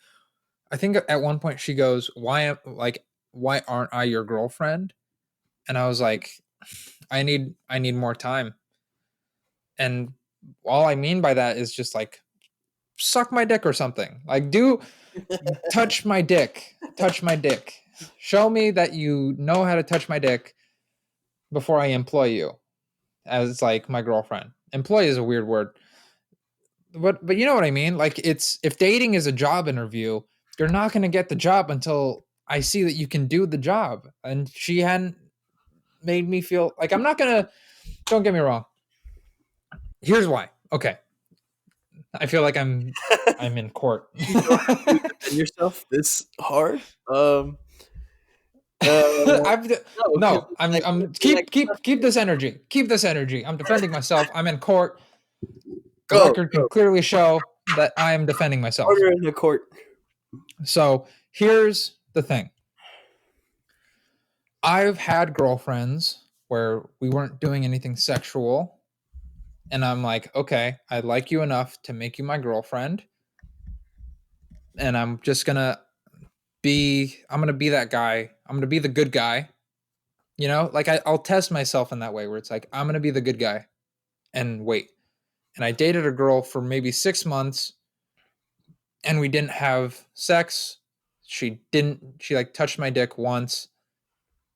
Speaker 1: I think at one point she goes, why aren't I your girlfriend? And I was like, I need more time. And all I mean by that is just like suck my dick or something. Like do touch my dick. Touch my dick. Show me that you know how to touch my dick before I employ you as like my girlfriend. Employee is a weird word, but you know what I mean. Like it's if dating is a job interview, you're not going to get the job until I see that you can do the job. And she hadn't made me feel like I'm not gonna. Don't get me wrong. Here's why. Okay, I feel like I'm in court.
Speaker 2: You don't have to defend yourself this hard.
Speaker 1: I'm
Speaker 2: No, because
Speaker 1: no, I'm
Speaker 2: it's like
Speaker 1: keep this energy. Keep this energy. I'm defending myself. I'm in court. The
Speaker 2: go,
Speaker 1: record can
Speaker 2: go,
Speaker 1: clearly show that I am defending myself.
Speaker 2: order in the court.
Speaker 1: So here's the thing. I've had girlfriends where we weren't doing anything sexual, and I'm like, okay, I like you enough to make you my girlfriend, and I'm gonna be that guy. I'm gonna be the good guy. Like I'll test myself in that way where it's like I'm gonna be the good guy and wait. And I dated a girl for maybe 6 months, and we didn't have sex. She like touched my dick once,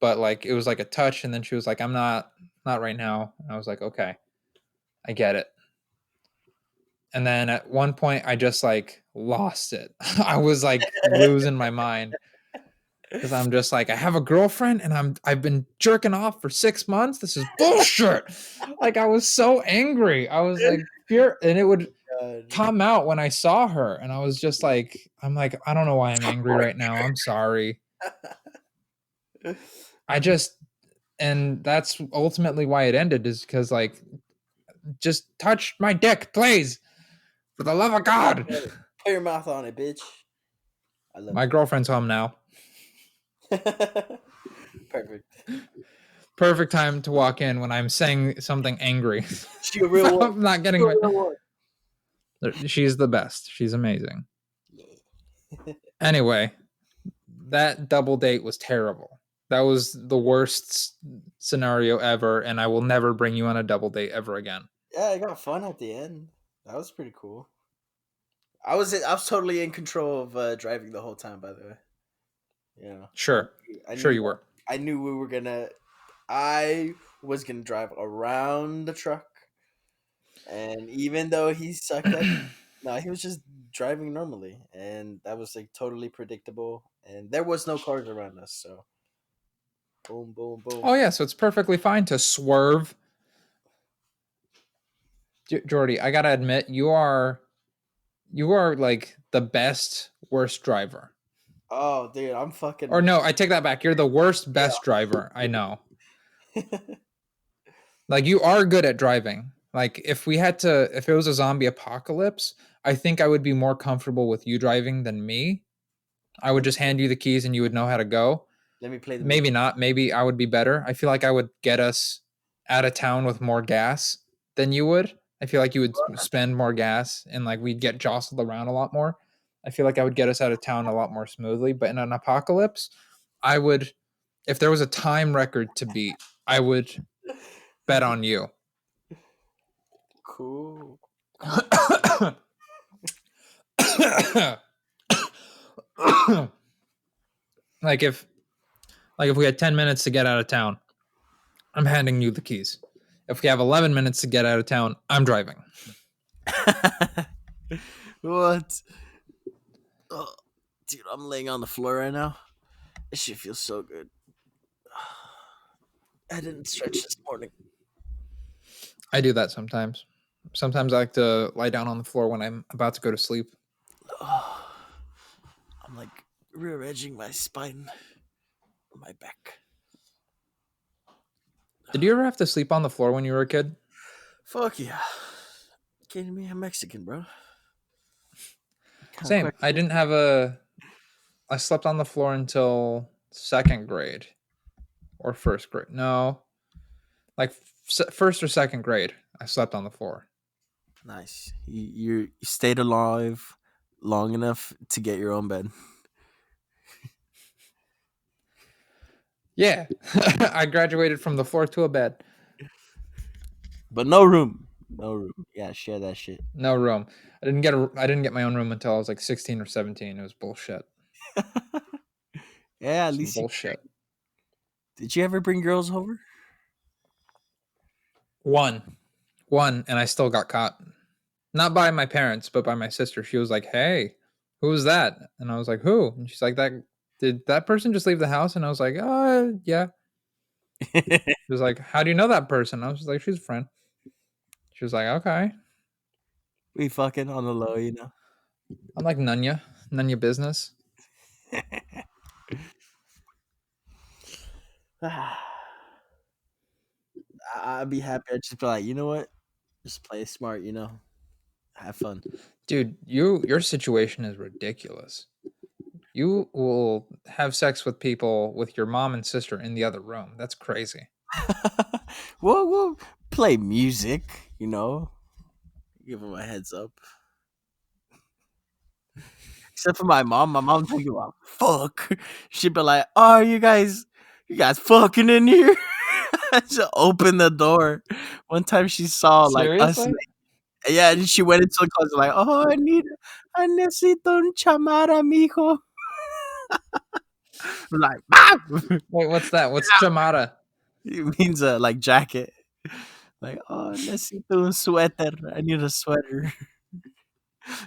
Speaker 1: but like it was like a touch, and then she was like, I'm not right now. And I was like, okay, I get it. And then at one point I just like lost it. I was like losing my mind because I'm just like, I have a girlfriend and I've been jerking off for 6 months. This is bullshit. Like I was so angry. I was like fear, and it would
Speaker 2: God.
Speaker 1: come out when I saw her, and I was just like, I'm like, I don't know why I'm angry right now. I'm sorry. I just and that's ultimately why it ended is because like just touch my dick, please. For the love of God.
Speaker 2: Put your mouth on it, bitch. I love
Speaker 1: My girlfriend's home now.
Speaker 2: it. Perfect.
Speaker 1: Perfect time to walk in when I'm saying something angry.
Speaker 2: She a real one.
Speaker 1: I'm not
Speaker 2: She
Speaker 1: getting
Speaker 2: a
Speaker 1: my.
Speaker 2: real one.
Speaker 1: She's the best. She's amazing.
Speaker 2: Yeah.
Speaker 1: Anyway, that double date was terrible. That was the worst scenario ever, and I will never bring you on a double date ever again.
Speaker 2: Yeah, I got fun at the end. That was pretty cool. I was totally in control of driving the whole time. By the way, yeah,
Speaker 1: Sure.
Speaker 2: I
Speaker 1: Sure
Speaker 2: knew
Speaker 1: you were.
Speaker 2: I knew we were gonna. I was gonna drive around the truck, and even though he sucked at, no, he was just driving normally, and that was like totally predictable. And there was no cars around us, so boom, boom, boom.
Speaker 1: Oh yeah, so it's perfectly fine to swerve. Jordy, I gotta admit, you are like the best worst driver.
Speaker 2: Oh, dude, I'm
Speaker 1: Or
Speaker 2: fucking
Speaker 1: no, I take that back. You're the worst
Speaker 2: yeah.
Speaker 1: best driver I know. Like you are good at driving. Like if it was a zombie apocalypse, I think I would be more comfortable with you driving than me. I would
Speaker 2: let,
Speaker 1: just hand you the keys and you would know how to go.
Speaker 2: let me play the movie.
Speaker 1: Maybe not. Maybe I would be better. I feel like I would get us out of town with more gas than you would. I feel like you would spend more gas and like we'd get jostled around a lot more. I feel like I would get us out of town a lot more smoothly. But in an apocalypse, I would, if there was a time record to beat, I would bet on you.
Speaker 2: Cool, cool.
Speaker 1: like if if we had 10 minutes to get out of town, I'm handing you the keys. If we have 11 minutes to get out of town, I'm driving.
Speaker 2: What? Oh, dude, I'm laying on the floor right now. This shit feels so good. I didn't stretch this morning.
Speaker 1: I do that sometimes. Sometimes I like to lie down on the floor when I'm about to go to sleep.
Speaker 2: Oh, I'm like rearranging my spine, my back.
Speaker 1: Did you ever have to sleep on the floor when you were a kid?
Speaker 2: Fuck yeah. Kidding me? I'm Mexican, bro. What kind of
Speaker 1: Same.
Speaker 2: question?
Speaker 1: I slept on the floor until second grade or first grade. No, like first or second grade, I slept on the floor.
Speaker 2: Nice. You stayed alive long enough to get your own bed.
Speaker 1: Yeah, I graduated from the floor to a bed.
Speaker 2: But no room. No room. Yeah, share that shit.
Speaker 1: No room. I didn't get my own room until I was like 16 or 17. It was bullshit.
Speaker 2: Yeah, at
Speaker 1: Some
Speaker 2: least you.
Speaker 1: bullshit.
Speaker 2: Did you ever bring girls over?
Speaker 1: One, one, and I still got caught. Not by my parents, but by my sister. She was like, "Hey, who was that?" And I was like, "Who?" And she's like, "That did that person just leave the house?" And I was like, yeah." She was like, "How do you know that person?" I was just like, "She's a friend." She was like, okay.
Speaker 2: We fucking on the low, you know.
Speaker 1: I'm like, none your business.
Speaker 2: I'd be happy. I'd just be like, you know what? Just play smart, you know. Have fun.
Speaker 1: Dude, your situation is ridiculous. You will have sex with people with your mom and sister in the other room. That's crazy.
Speaker 2: We'll play music, you know. Give them a heads up. Except for my mom. My mom think about fuck. She'd be like, "Oh, you guys fucking in here." She opened the door. One time she saw like us.
Speaker 1: Seriously?
Speaker 2: Yeah, and she went into the closet like, "Oh, I necesito un chamara, mijo." I'm like, "Mom!"
Speaker 1: Wait, what's that? What's chamara?
Speaker 2: It means like jacket. Like, oh, necesito un suéter. I need a sweater.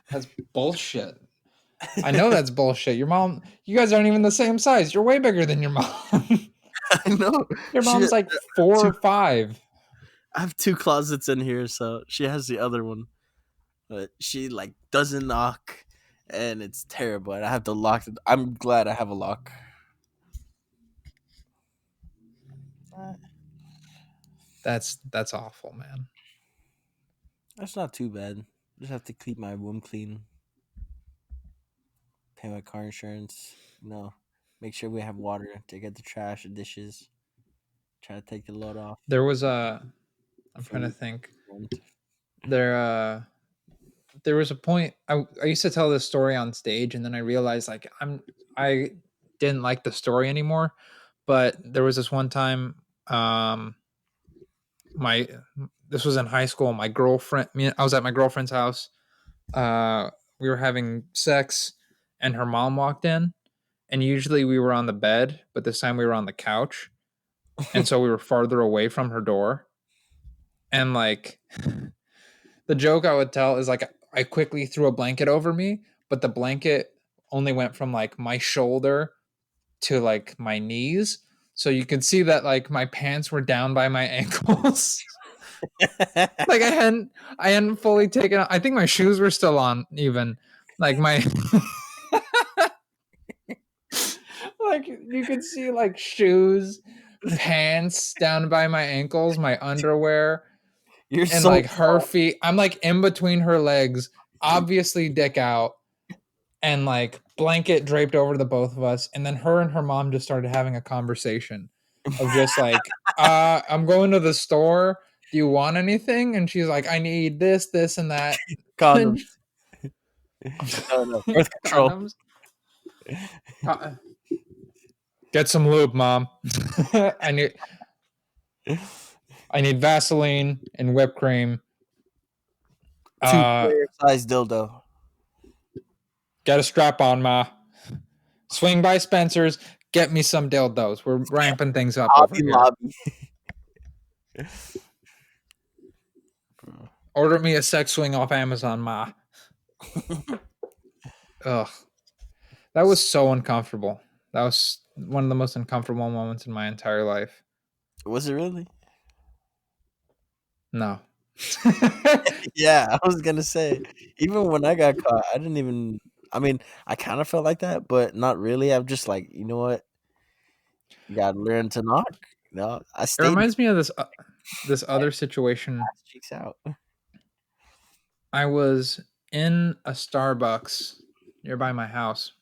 Speaker 1: That's bullshit. I know that's bullshit. Your mom, you guys aren't even the same size. You're way bigger than your mom.
Speaker 2: I know.
Speaker 1: Your
Speaker 2: She
Speaker 1: mom's like four
Speaker 2: two
Speaker 1: or five.
Speaker 2: I have two closets in here, so she has the other one. But she like doesn't knock, and it's terrible. And I have to lock it. I'm glad I have a lock. Uh,
Speaker 1: That's awful, man.
Speaker 2: that's not too bad. Just have to keep my room clean, pay my car insurance. You know, make sure we have water to get the trash and dishes. Try to take the load off.
Speaker 1: There was a I'm trying to
Speaker 2: Food,
Speaker 1: think.
Speaker 2: rent.
Speaker 1: There there was a point I used to tell this story on stage and then I realized like I didn't like the story anymore. But there was this one time my this was in high school. My girlfriend, I was at my girlfriend's house. We were having sex, and her mom walked in. And usually we were on the bed, but this time we were on the couch, and so we were farther away from her door. And like the joke I would tell is like I quickly threw a blanket over me, but the blanket only went from like my shoulder to like my knees. So you could see that like my pants were down by my ankles. Like I hadn't fully taken. I think my shoes were still on. Even like my like you could see like shoes, pants down by my ankles, my underwear,
Speaker 2: You're
Speaker 1: and
Speaker 2: so
Speaker 1: like her feet. I'm like in between her legs, obviously dick out, and like blanket draped over the both of us. And then her and her mom just started having a conversation of just like, I'm going to the store. Do you want anything? And she's like, I need this, this, and that. And
Speaker 2: condoms. No, no, birth control.
Speaker 1: condoms. Uh, Get some lube, mom. I need I need Vaseline and whipped cream.
Speaker 2: Two
Speaker 1: Uh,
Speaker 2: player size dildo.
Speaker 1: get a strap on, ma. Swing by Spencer's. Get me some dildos. We're ramping things up over
Speaker 2: Hobby
Speaker 1: here.
Speaker 2: Lobby.
Speaker 1: Order me a sex swing off Amazon, ma. Ugh, that was so uncomfortable. That was one of the most uncomfortable moments in my entire life.
Speaker 2: Was it really?
Speaker 1: No.
Speaker 2: Yeah, I was gonna say. Even when I got caught, I didn't even. I mean, I kind of felt like that, but not really. I'm just like, you know what? You gotta learn to knock. You know, I
Speaker 1: It
Speaker 2: stayed
Speaker 1: reminds me of this other situation.
Speaker 2: ass cheeks out.
Speaker 1: I was in a Starbucks nearby my house.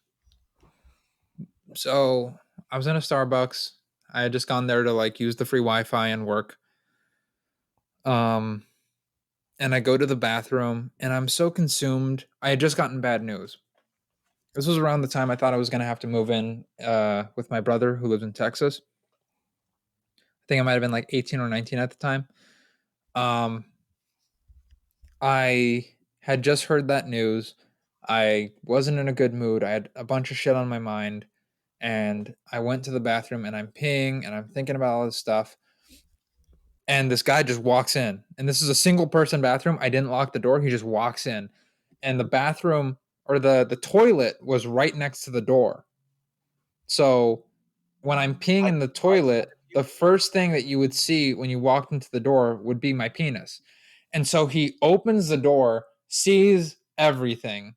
Speaker 1: So I was in a Starbucks. I had just gone there to like use the free Wi-Fi and work. Um, and I go to the bathroom and I'm so consumed. I had just gotten bad news. This was around the time I thought I was going to have to move in with my brother who lives in Texas. I think I might have been like 18 or 19 at the time. Um, I had just heard that news. I wasn't in a good mood. I had a bunch of shit on my mind. And I went to the bathroom and I'm peeing and I'm thinking about all this stuff. And this guy just walks in. And this is a single person bathroom. I didn't lock the door. He just walks in. And the bathroom or the toilet was right next to the door. So when I'm peeing
Speaker 2: I
Speaker 1: in the
Speaker 2: can watch that
Speaker 1: toilet,
Speaker 2: if you.
Speaker 1: the first thing that you would see when you walked into the door would be my penis. And so he opens the door, sees everything,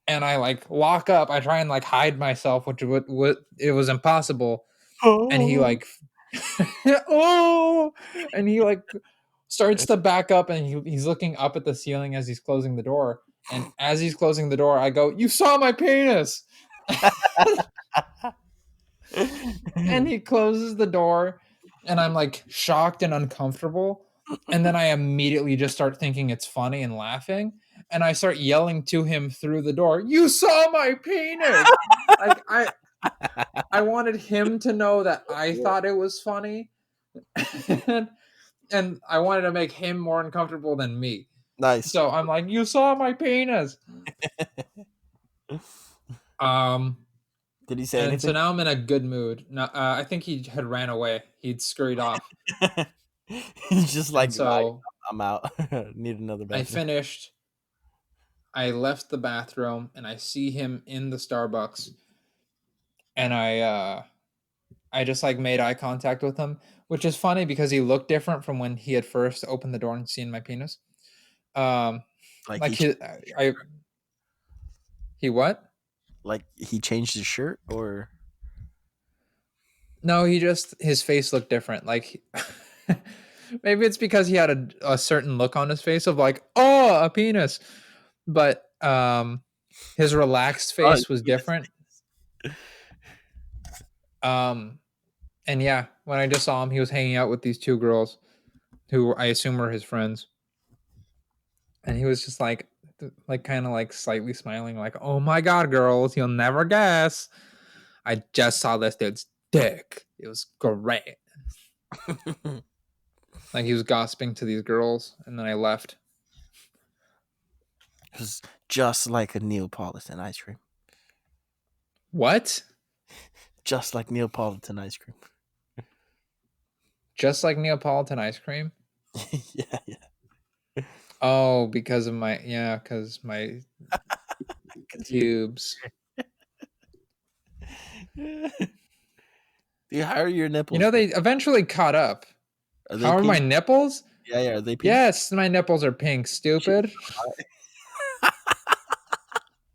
Speaker 1: and I like lock up. I try and like hide myself, which would it was impossible. And he
Speaker 2: Oh.
Speaker 1: like oh, and he like starts to back up, and he's looking up at the ceiling as he's closing the door. And as he's closing the door, I go, "You saw my penis!" And he closes the door, and I'm like shocked and uncomfortable. And then I immediately just start thinking it's funny and laughing. And I start yelling to him through the door, "You saw my penis!" Like I wanted him to know that I thought it was funny. and, and I wanted to make him more uncomfortable than me.
Speaker 2: Nice.
Speaker 1: So I'm like, "You saw my penis." Um,
Speaker 2: Did he say
Speaker 1: and so
Speaker 2: anything?
Speaker 1: now I'm in a good mood. Now, I think he had ran away. He'd scurried off.
Speaker 2: He's just like,
Speaker 1: And
Speaker 2: "Bye,
Speaker 1: so
Speaker 2: I'm out. Need another
Speaker 1: I
Speaker 2: bathroom."
Speaker 1: finished. I left the bathroom and I see him in the Starbucks, and I just like made eye contact with him, which is funny because he looked different from when he had first opened the door and seen my penis. Um,
Speaker 2: Like
Speaker 1: like he what?
Speaker 2: he changed his shirt, or
Speaker 1: No, he just his face looked different. Like maybe it's because he had a certain look on his face of like, oh, a penis. But his relaxed
Speaker 2: oh,
Speaker 1: face was different. Um and yeah, when I just saw him, he was hanging out with these two girls who I assume were his friends. And he was just like kind of like slightly smiling, like, "Oh my god, girls, you'll never guess. I just saw this dude's dick. It was great." Like he was gossiping to these girls, and then I left.
Speaker 2: it was just like a Neapolitan ice cream,
Speaker 1: What?
Speaker 2: just like Neapolitan ice cream.
Speaker 1: Just like Neapolitan ice cream?
Speaker 2: Yeah,
Speaker 1: Oh, because of my yeah, because my
Speaker 2: yeah.
Speaker 1: pubes.
Speaker 2: Dude, how are your
Speaker 1: You
Speaker 2: nipples,
Speaker 1: know,
Speaker 2: bro?
Speaker 1: they eventually caught up.
Speaker 2: Are they
Speaker 1: How are my
Speaker 2: pink?
Speaker 1: nipples?
Speaker 2: Yeah, yeah. Are they pink?
Speaker 1: Yes, my nipples are pink,
Speaker 2: Shit.
Speaker 1: stupid.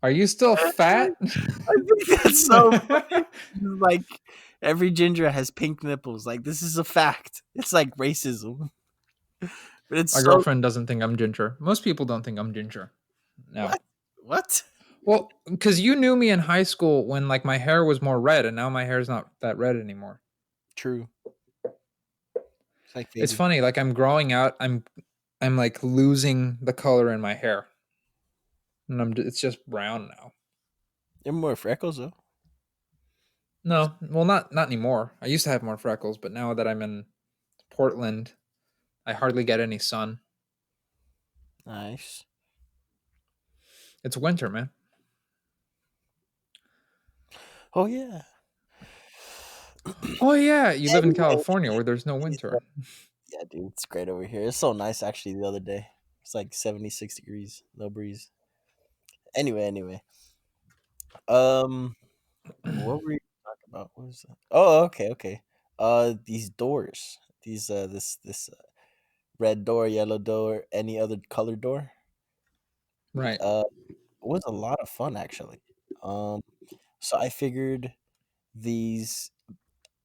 Speaker 1: Are you still fat?
Speaker 2: I think that's so funny. Like every ginger has pink nipples. Like this is a fact. It's like racism, but it's
Speaker 1: My
Speaker 2: so
Speaker 1: girlfriend doesn't think I'm ginger. Most people don't think I'm ginger. No.
Speaker 2: what? What?
Speaker 1: Well, because you knew me in high school when like my hair was more red, and now my hair's not that red anymore.
Speaker 2: True. It's like
Speaker 1: It's
Speaker 2: fading.
Speaker 1: funny. Like I'm growing out. I'm like losing the color in my hair, and it's just brown now.
Speaker 2: You're more freckles though.
Speaker 1: No, well, not anymore. I used to have more freckles, but now that I'm in Portland, I hardly get any sun.
Speaker 2: Nice.
Speaker 1: It's winter, man.
Speaker 2: Oh yeah.
Speaker 1: Oh yeah, you live in
Speaker 2: Anyway,
Speaker 1: California where there's no winter.
Speaker 2: yeah, dude, it's great over here. It's so nice actually. The other day, it's like 76 degrees, no breeze. Anyway. Um, what were you talking about? What was that? Oh, okay. These doors. These this red door, yellow door, any other color door.
Speaker 1: Right.
Speaker 2: Uh, was a lot of fun actually. Um, so I figured these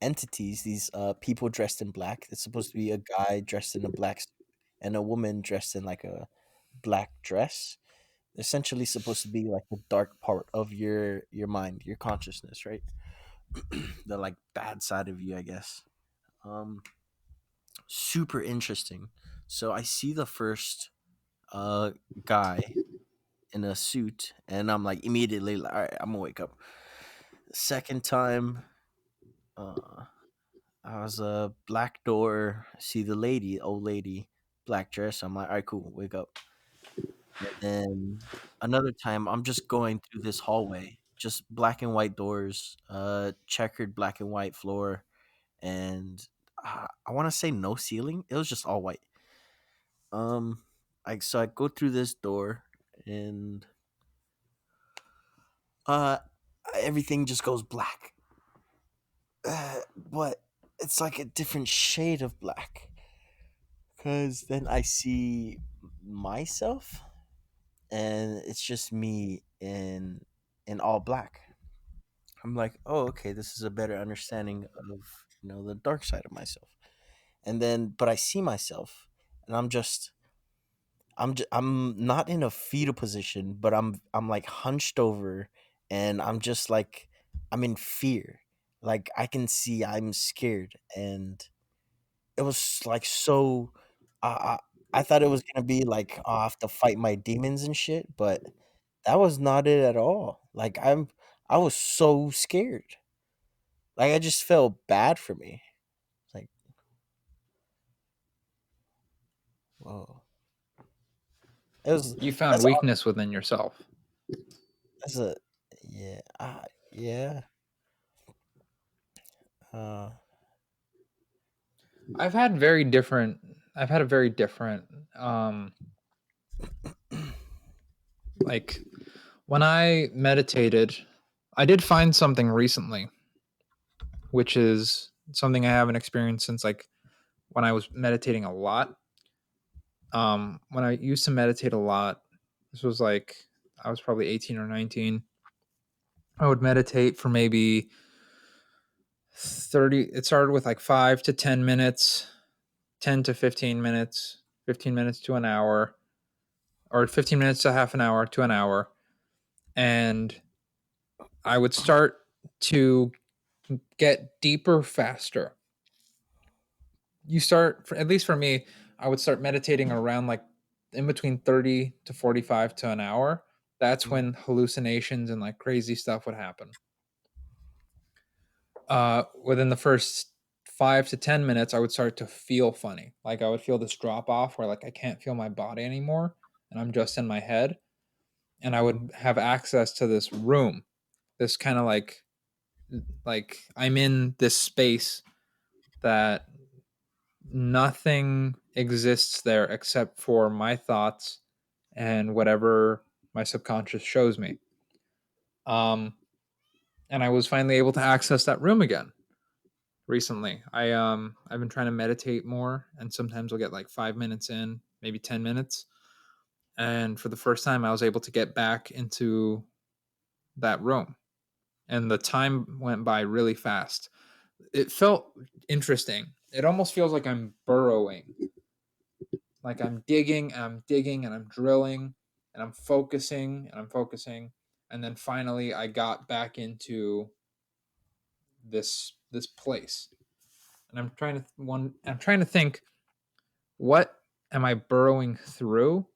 Speaker 2: entities, these people dressed in black. It's supposed to be a guy dressed in a black suit and a woman dressed in like a black dress. Essentially, supposed to be like the dark part of your mind, your consciousness, right? The like bad side of you, I guess. Um, super interesting. So I see the first uh guy in a suit, and I'm like immediately like, all right, I'm gonna wake up. Second time, uh, I was a black door. See the lady, old lady, black dress. I'm like, all right, cool, wake up. And then another time, I'm just going through this hallway, just black and white doors, checkered black and white floor, and I want to say no ceiling. It was just all white. Um, I go through this door, and uh, everything just goes black. But it's like a different shade of black Cause then I see myself, and it's just me in all black. I'm like, oh, okay, this is a better understanding of the dark side of myself. And then, but I see myself, and I'm not in a fetal position, but I'm like hunched over, and I'm just like I'm in fear. Like I can see I'm scared, and it was like so. I I thought it was gonna be like, oh, I have to fight my demons and shit, but that was not it at all. Like I was so scared. Like I just felt bad for me. Like, whoa, it was
Speaker 1: You found
Speaker 2: that's all.
Speaker 1: weakness within yourself.
Speaker 2: That's a yeah, yeah. Uh,
Speaker 1: I've had a very different like when I meditated, I did find something recently, which is something I haven't experienced since like when I was meditating a lot. When I used to meditate a lot, this was like I was probably 18 or 19. I would meditate for maybe 30, it started with like 5 to 10 minutes, 10 to 15 minutes, 15 minutes to an hour, or 15 minutes to half an hour to an hour. And I would start to get deeper faster. You start, at least for me, I would start meditating around like in between 30 to 45 to an hour. That's
Speaker 2: mm,
Speaker 1: when hallucinations and like crazy stuff would happen. Within the first 5 to 10 minutes, I would start to feel funny. Like I would feel this drop off where like I can't feel my body anymore and I'm just in my head. And I
Speaker 2: mm,
Speaker 1: would have access to this room, this kind of like I'm in this space that nothing exists there except for my thoughts and whatever my subconscious shows me. Um, and I was finally able to access that room again recently. I've been trying to meditate more, and sometimes I'll get like 5 minutes in, maybe 10 minutes. And for the first time, I was able to get back into that room, and the time went by really fast. It felt interesting. It almost feels like I'm burrowing, like I'm digging, and I'm drilling, and I'm focusing, and I'm focusing, and then finally I got back into this place. And I'm trying to think, what am I burrowing through?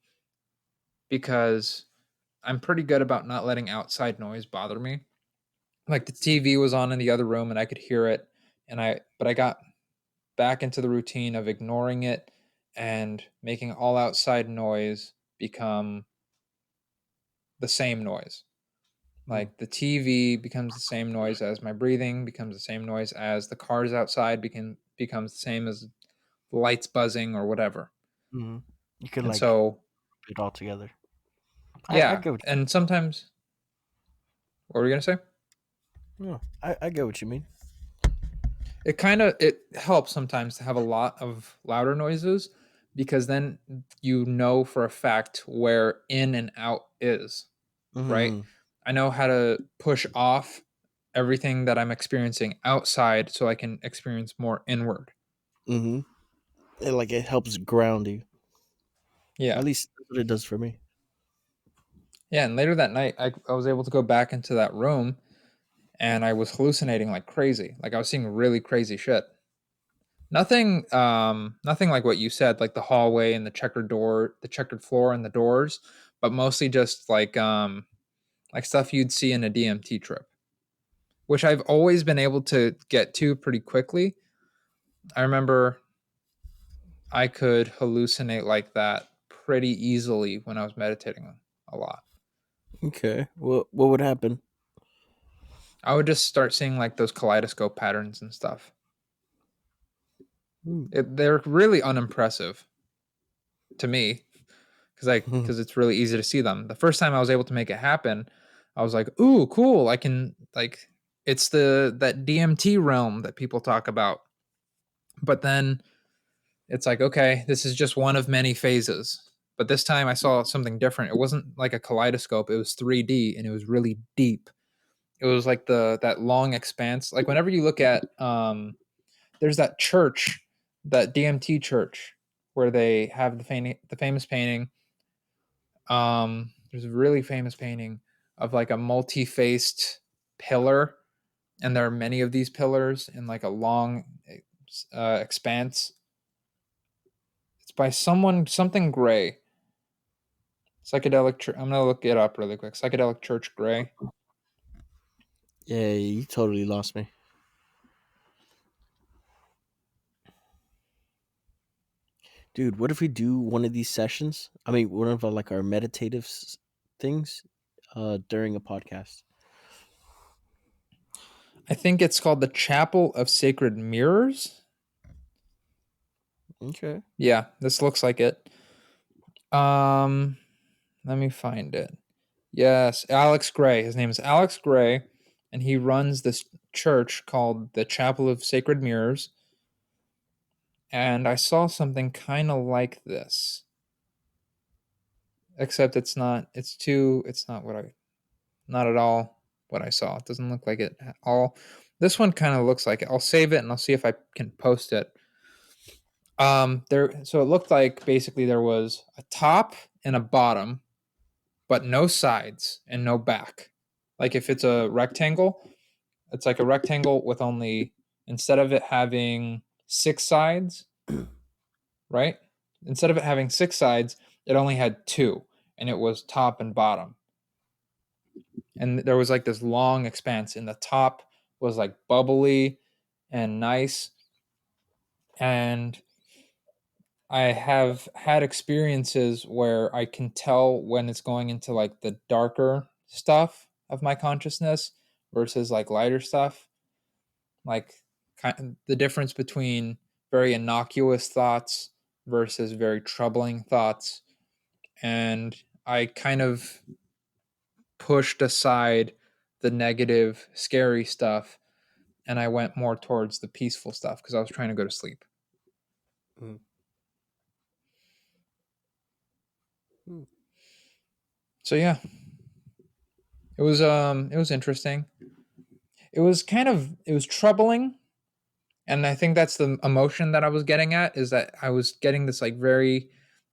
Speaker 1: Because I'm pretty good about not letting outside noise bother me. Like the TV was on in the other room and I could hear it, but I got back into the routine of ignoring it and making all outside noise become the same noise.
Speaker 2: mm,
Speaker 1: Like the TV becomes the same noise as my breathing, becomes the same noise as the cars outside, becomes the same as the lights buzzing or whatever.
Speaker 2: mm. You could
Speaker 1: And
Speaker 2: like
Speaker 1: so,
Speaker 2: put it all together. I
Speaker 1: yeah.
Speaker 2: get what
Speaker 1: And sometimes, what were you gonna say?
Speaker 2: no, I get what you mean.
Speaker 1: It helps sometimes to have a lot of louder noises because then you know for a fact where in and out is, right?
Speaker 2: Mm-hmm.
Speaker 1: I know how to push off everything that I'm experiencing outside so I can experience more inward.
Speaker 2: Mm-hmm. It helps ground you. At
Speaker 1: Yeah.
Speaker 2: least that's what it does for me.
Speaker 1: Yeah. And later that night, I was able to go back into that room and I was hallucinating like crazy. Like I was seeing really crazy shit. Nothing like what you said, like the hallway and the checkered floor and the doors, but mostly just like stuff you'd see in a DMT trip, which I've always been able to get to pretty quickly. I remember I could hallucinate like that pretty easily when I was meditating a lot.
Speaker 2: Okay. What would happen?
Speaker 1: I would just start seeing like those kaleidoscope patterns and stuff.
Speaker 2: Mm.
Speaker 1: They're really unimpressive to me because it's really easy to see them. The first time I was able to make it happen, I was like, "Ooh, cool! I can like it's the that DMT realm that people talk about." But then It's like, okay, this is just one of many phases. But this time I saw something different. It wasn't like a kaleidoscope. It was 3D and it was really deep. It was like the that long expanse. Like whenever you look at there's that church, that DMT church where they have the famous painting. There's a really famous painting of like a multi-faced pillar, and there are many of these pillars in like a long expanse. It's by someone something gray. Psychedelic. I'm gonna look it up really quick. Psychedelic Church Gray.
Speaker 2: Yeah, you totally lost me. Dude, what if we do one of these sessions? I mean, one of like our meditative things during a podcast.
Speaker 1: I think it's called the Chapel of Sacred Mirrors.
Speaker 2: Okay.
Speaker 1: Yeah, this looks like it. Um, Let me find it. Yes, Alex Gray. His name is Alex Gray, and he runs this church called the Chapel of Sacred Mirrors. And I saw something kind of like this, except it's not. It's too. It's not what I. Not at all what I saw. It doesn't look like it at all. This one kind of looks like it. I'll save it and I'll see if I can post it. There. So it looked like basically there was a top and a bottom, but no sides and no back. Like if it's a rectangle, it's like a rectangle with only, instead of it having six sides, right? Instead of it having six sides, it only had two, and it was top and bottom. And there was like this long expanse, and the top was like bubbly and nice. And I have had experiences where I can tell when it's going into like the darker stuff of my consciousness versus like lighter stuff. Like the difference between very innocuous thoughts versus very troubling thoughts. And I kind of pushed aside the negative, scary stuff, and I went more towards the peaceful stuff because I was trying to go to sleep.
Speaker 2: Mm. Mm.
Speaker 1: So yeah, it was interesting. It was troubling, and I think that's the emotion that I was getting at, is that I was getting this like very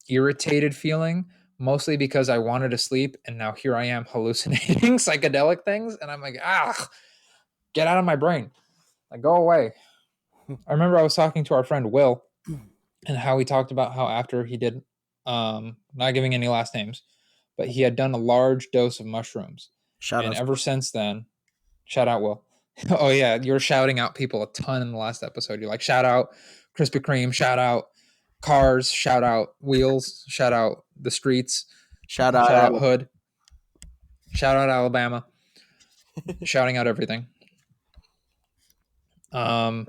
Speaker 1: irritated feeling, mostly because I wanted to sleep, and now here I am hallucinating psychedelic things, and I'm like, ah, get out of my brain, like go away. I remember I was talking to our friend Will, and how he talked about how after he did, not giving any last names, but he had done a large dose of mushrooms,
Speaker 2: Shout
Speaker 1: and
Speaker 2: out.
Speaker 1: ever since then, shout out Will. Oh yeah, you're shouting out people a ton in the last episode. You're like, shout out Krispy Kreme, shout out cars, shout out wheels, shout out the streets,
Speaker 2: Shout out
Speaker 1: shout out
Speaker 2: Alabama.
Speaker 1: hood, shout out Alabama, shouting out everything. Um,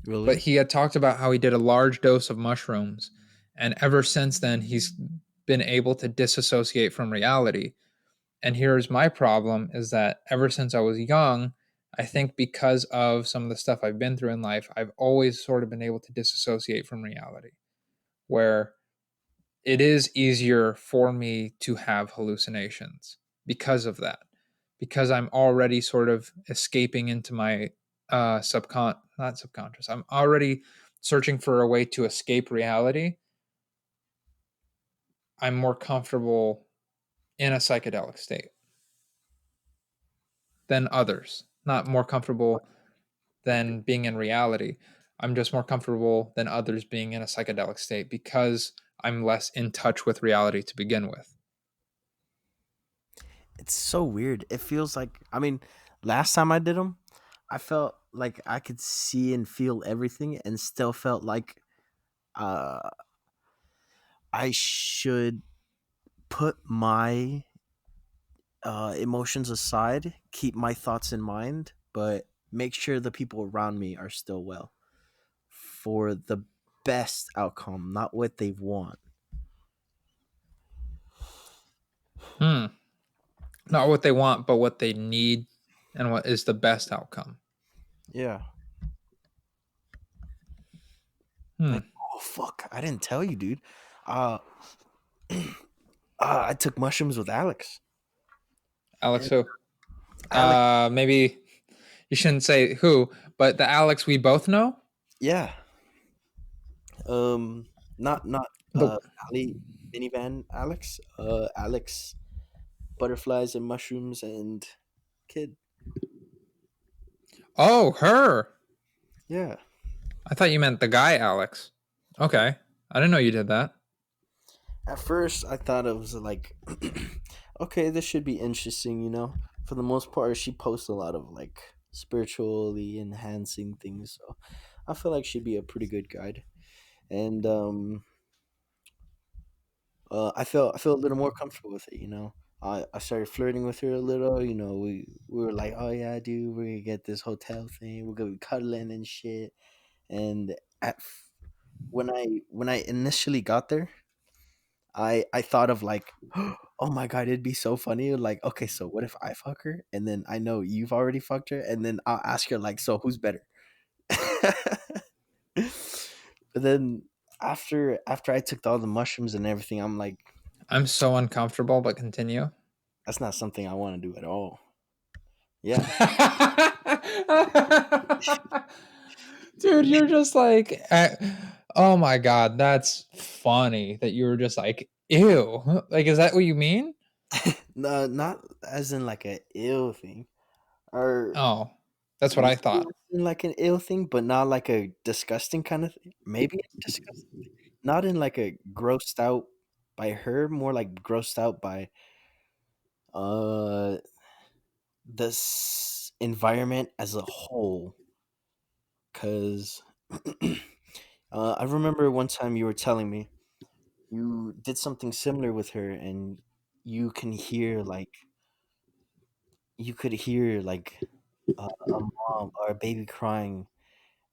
Speaker 1: but
Speaker 2: Really?
Speaker 1: he had talked about how he did a large dose of mushrooms, and ever since then he's been able to disassociate from reality. And here's my problem, is that ever since I was young, I think because of some of the stuff I've been through in life, I've always sort of been able to disassociate from reality, where it is easier for me to have hallucinations because of that, because I'm already sort of escaping into my not subconscious. I'm already searching for a way to escape reality. I'm more comfortable in a psychedelic state than others. Not more comfortable than being in reality. I'm just more comfortable than others being in a psychedelic state because I'm less in touch with reality to begin with.
Speaker 2: It's so weird. It feels like, I mean, last time I did them, I felt like I could see and feel everything and still felt like uh I should put my emotions aside, keep my thoughts in mind, but make sure the people around me are still well for the best outcome, not what they want.
Speaker 1: Hmm. Not what they want, but what they need and what is the best outcome.
Speaker 2: Yeah.
Speaker 1: Hmm.
Speaker 2: Like Oh fuck! I didn't tell you, dude. Uh, I took mushrooms with Alex.
Speaker 1: Alex
Speaker 2: And
Speaker 1: who?
Speaker 2: Alex,
Speaker 1: Maybe you shouldn't say who, but the Alex we both know.
Speaker 2: yeah. Um, not
Speaker 1: The
Speaker 2: Ali minivan Alex. Alex butterflies and mushrooms and kid.
Speaker 1: oh, her.
Speaker 2: Yeah.
Speaker 1: I thought you meant the guy Alex. Okay, I didn't know you did that.
Speaker 2: At first, I thought it was like, okay, this should be interesting. For the most part, she posts a lot of like spiritually enhancing things, so I feel like she'd be a pretty good guide. And I feel a little more comfortable with it. I started flirting with her a little. We were like, oh yeah, dude, we're gonna get this hotel thing. We're gonna be cuddling and shit. And when I initially got there, I thought of like, oh my god, it'd be so funny. Like, okay, so what if I fuck her, and then I know you've already fucked her, and then I'll ask her like, so who's better? But then after I took all the mushrooms and everything, I'm like,
Speaker 1: I'm so uncomfortable, but continue.
Speaker 2: that's not something I want to do at all. Yeah.
Speaker 1: Dude, you're just like, oh my god, that's funny that you were just like, ew. Like, is that what you mean?
Speaker 2: No, not as in like a ill thing, or
Speaker 1: Oh, that's what I
Speaker 2: maybe
Speaker 1: thought.
Speaker 2: in like an ill thing, but not like a disgusting kind of thing. Maybe a disgusting, not in like a grossed out by her, more like grossed out by uh this environment as a whole. Cause I remember one time you were telling me you did something similar with her, and you can hear like you could hear like a mom or a baby crying,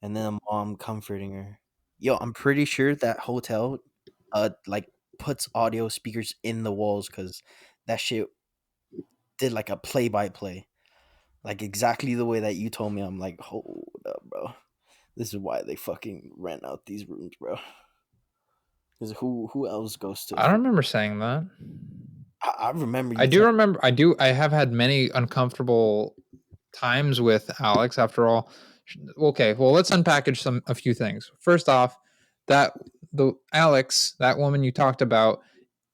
Speaker 2: and then a mom comforting her. Yo, I'm pretty sure that hotel, like puts audio speakers in the walls because that shit did like a play by play, like exactly the way that you told me. I'm like, hold up, bro. This is why they fucking rent out these rooms, bro. Because who else goes to?
Speaker 1: I don't remember saying that.
Speaker 2: I remember
Speaker 1: I
Speaker 2: you
Speaker 1: do
Speaker 2: telling.
Speaker 1: remember. I have had many uncomfortable times with Alex. After all, okay. Well, let's unpackage a few things. First off, that the Alex, that woman you talked about,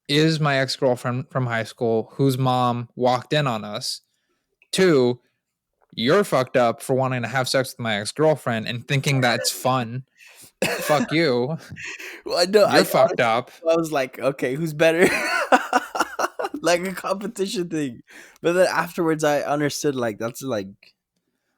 Speaker 1: is my ex girlfriend from high school, whose mom walked in on us. Two, you're fucked up for wanting to have sex with my ex girlfriend and thinking that's fun. Fuck you.
Speaker 2: Well, I know.
Speaker 1: You're
Speaker 2: I
Speaker 1: fucked
Speaker 2: honestly,
Speaker 1: up.
Speaker 2: I was like, okay, who's better? Like a competition thing. But then afterwards, I understood like that's like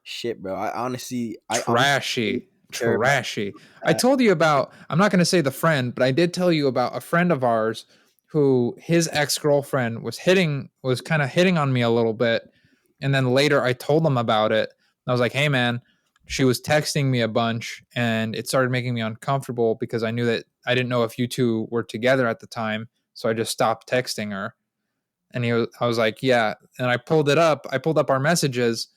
Speaker 2: shit, bro. I honestly
Speaker 1: Trashy.
Speaker 2: care about
Speaker 1: Trashy. I
Speaker 2: that.
Speaker 1: told you about, I'm not going to say the friend, but I did tell you about a friend of ours who his ex girlfriend was kind of hitting on me a little bit. And then later I told him about it. I was like, hey, man, she was texting me a bunch and it started making me uncomfortable because I knew that I didn't know if you two were together at the time. So I just stopped texting her. And I was like, yeah. And I pulled it up. I pulled up our messages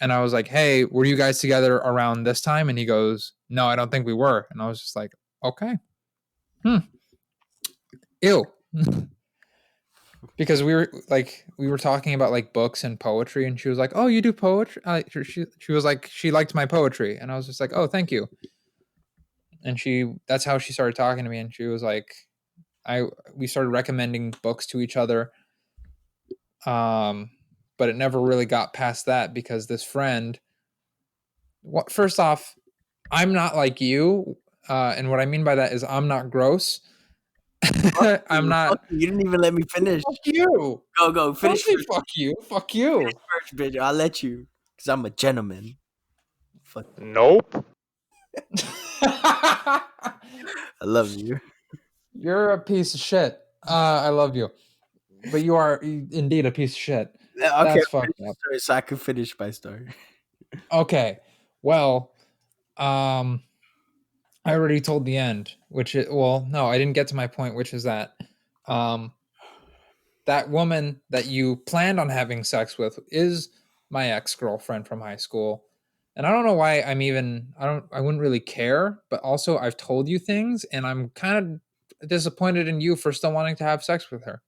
Speaker 1: and I was like, hey, were you guys together around this time? And he goes, no, I don't think we were. And I was just like, okay. Hmm. Ew. Because we were talking about like books and poetry and she was like, oh, you do poetry. She was like, she liked my poetry and I was just like, oh, thank you. And that's how she started talking to me and she was like, I we started recommending books to each other. um but it never really got past that because this friend, what, first off, I'm not like you. And what I mean by that is I'm not gross.
Speaker 2: Fuck
Speaker 1: I'm
Speaker 2: you, fuck
Speaker 1: not.
Speaker 2: you. You didn't even let me finish.
Speaker 1: Fuck you.
Speaker 2: Go, go,
Speaker 1: Don't
Speaker 2: finish
Speaker 1: say
Speaker 2: first.
Speaker 1: fuck you. Fuck
Speaker 2: Finish
Speaker 1: you.
Speaker 2: first, bitch. I'll let you, cause I'm a gentleman. Fuck,
Speaker 1: Nope.
Speaker 2: I love you.
Speaker 1: You're a piece of shit. I love you, but you are indeed a piece of shit.
Speaker 2: Yeah, okay,
Speaker 1: That's
Speaker 2: finish
Speaker 1: fucked
Speaker 2: your
Speaker 1: up.
Speaker 2: story so I can finish my story.
Speaker 1: Okay. Well, um, I already told the end, which is, well, no, I didn't get to my point, which is that um that woman that you planned on having sex with is my ex-girlfriend from high school. And I don't know why I wouldn't really care, but also I've told you things and I'm kind of disappointed in you for still wanting to have sex with her.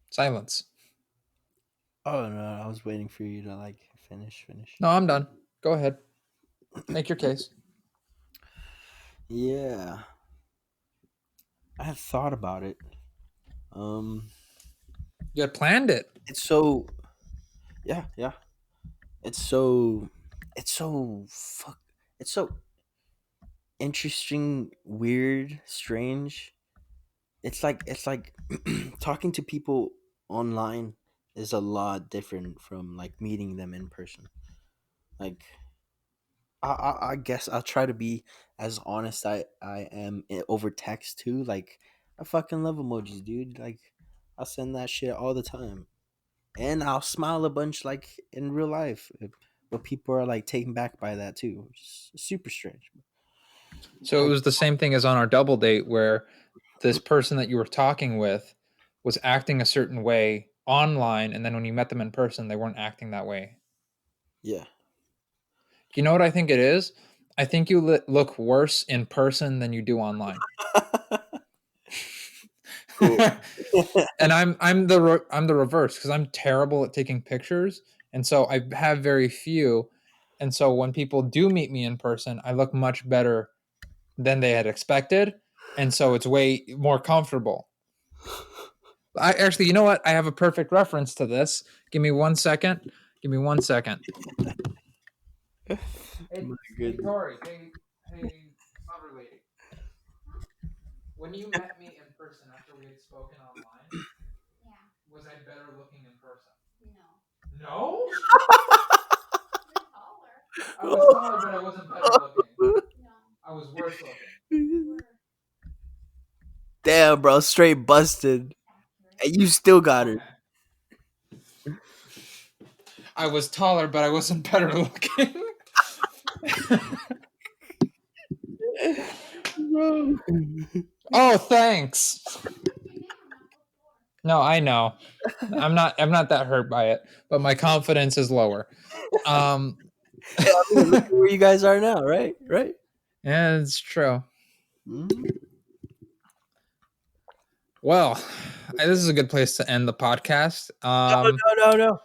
Speaker 1: Silence.
Speaker 2: Oh no, I was waiting for you to like finish.
Speaker 1: No, I'm done. Go ahead. Make your case.
Speaker 2: Yeah, I have thought about it. Um,
Speaker 1: You had planned it.
Speaker 2: it's so yeah. It's so it's so fuck. It's so interesting, weird, strange. It's like talking to people online is a lot different from like meeting them in person. Like I guess I'll try to be as honest I am over text too. Like I fucking love emojis, dude. Like I'll send that shit all the time, and I'll smile a bunch like in real life. But people are like taken back by that too, which is super strange.
Speaker 1: So it
Speaker 2: I,
Speaker 1: was the same thing as on our double date where this person that you were talking with was acting a certain way online, and then when you met them in person, they weren't acting that way.
Speaker 2: yeah.
Speaker 1: You know what I think it is? I think you look worse in person than you do online.
Speaker 2: Cool.
Speaker 1: And I'm the reverse because I'm terrible at taking pictures, and so I have very few. And so when people do meet me in person, I look much better than they had expected, and so it's way more comfortable. I actually, you know what? I have a perfect reference to this. Give me 1 second. Give me 1 second. Hey,
Speaker 2: My
Speaker 1: hey,
Speaker 2: goodness.
Speaker 1: Tori. Hey, lover lady. When you met me in person after we had spoken online, was I better looking in person? No. I was taller, but I wasn't better looking. I was worse looking.
Speaker 2: Damn, bro, straight busted. And you still got her.
Speaker 1: Okay. I was taller, but I wasn't better looking.
Speaker 2: Bro.
Speaker 1: Oh, thanks. No, I know. I'm not that hurt by it, but my confidence is lower. Um
Speaker 2: Yeah, I mean, look at where you guys are now, right? Right?
Speaker 1: yeah, it's true.
Speaker 2: Mhm.
Speaker 1: Well, this is a good place to end the podcast.
Speaker 2: No.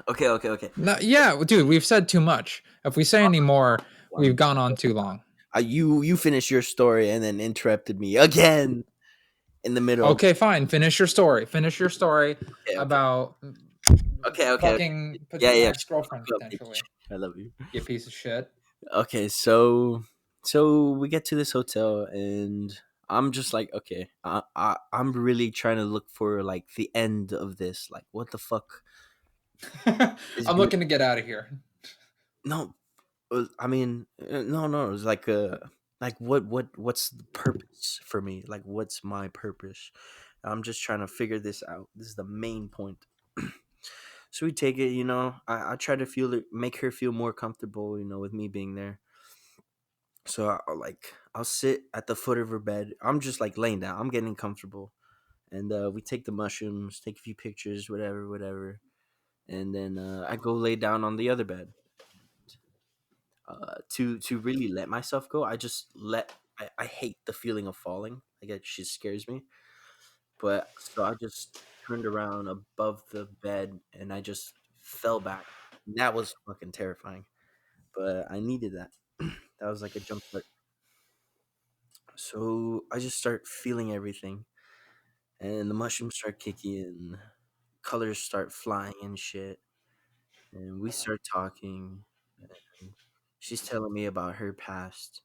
Speaker 2: Okay.
Speaker 1: No, yeah, dude, we've said too much. If we say any more, we've gone on too long.
Speaker 2: You finish your story and then interrupted me again in the middle.
Speaker 1: Okay, fine. Finish your story. Finish your story
Speaker 2: Okay.
Speaker 1: about
Speaker 2: Okay.
Speaker 1: fucking
Speaker 2: Yeah.
Speaker 1: my ex girlfriend potentially.
Speaker 2: I love you.
Speaker 1: You piece of shit.
Speaker 2: Okay, so we get to this hotel and I'm just like, okay, I'm really trying to look for like the end of this. Like, what the fuck is
Speaker 1: I'm
Speaker 2: going?
Speaker 1: looking to get out of here.
Speaker 2: No, I mean, no. It's like what's the purpose for me? Like, what's my purpose? I'm just trying to figure this out. This is the main point. So we take it, I try to make her feel more comfortable, with me being there. So I'll sit at the foot of her bed. I'm just like laying down. I'm getting comfortable, and we take the mushrooms, take a few pictures, whatever, and then I go lay down on the other bed. To really let myself go, I just let. I hate the feeling of falling. Like it just scares me. But so I just turned around above the bed and I just fell back. That was fucking terrifying. But I needed that. That was like a jump start. So I just start feeling everything, and the mushrooms start kicking in, colors start flying and shit, and we start talking. And she's telling me about her past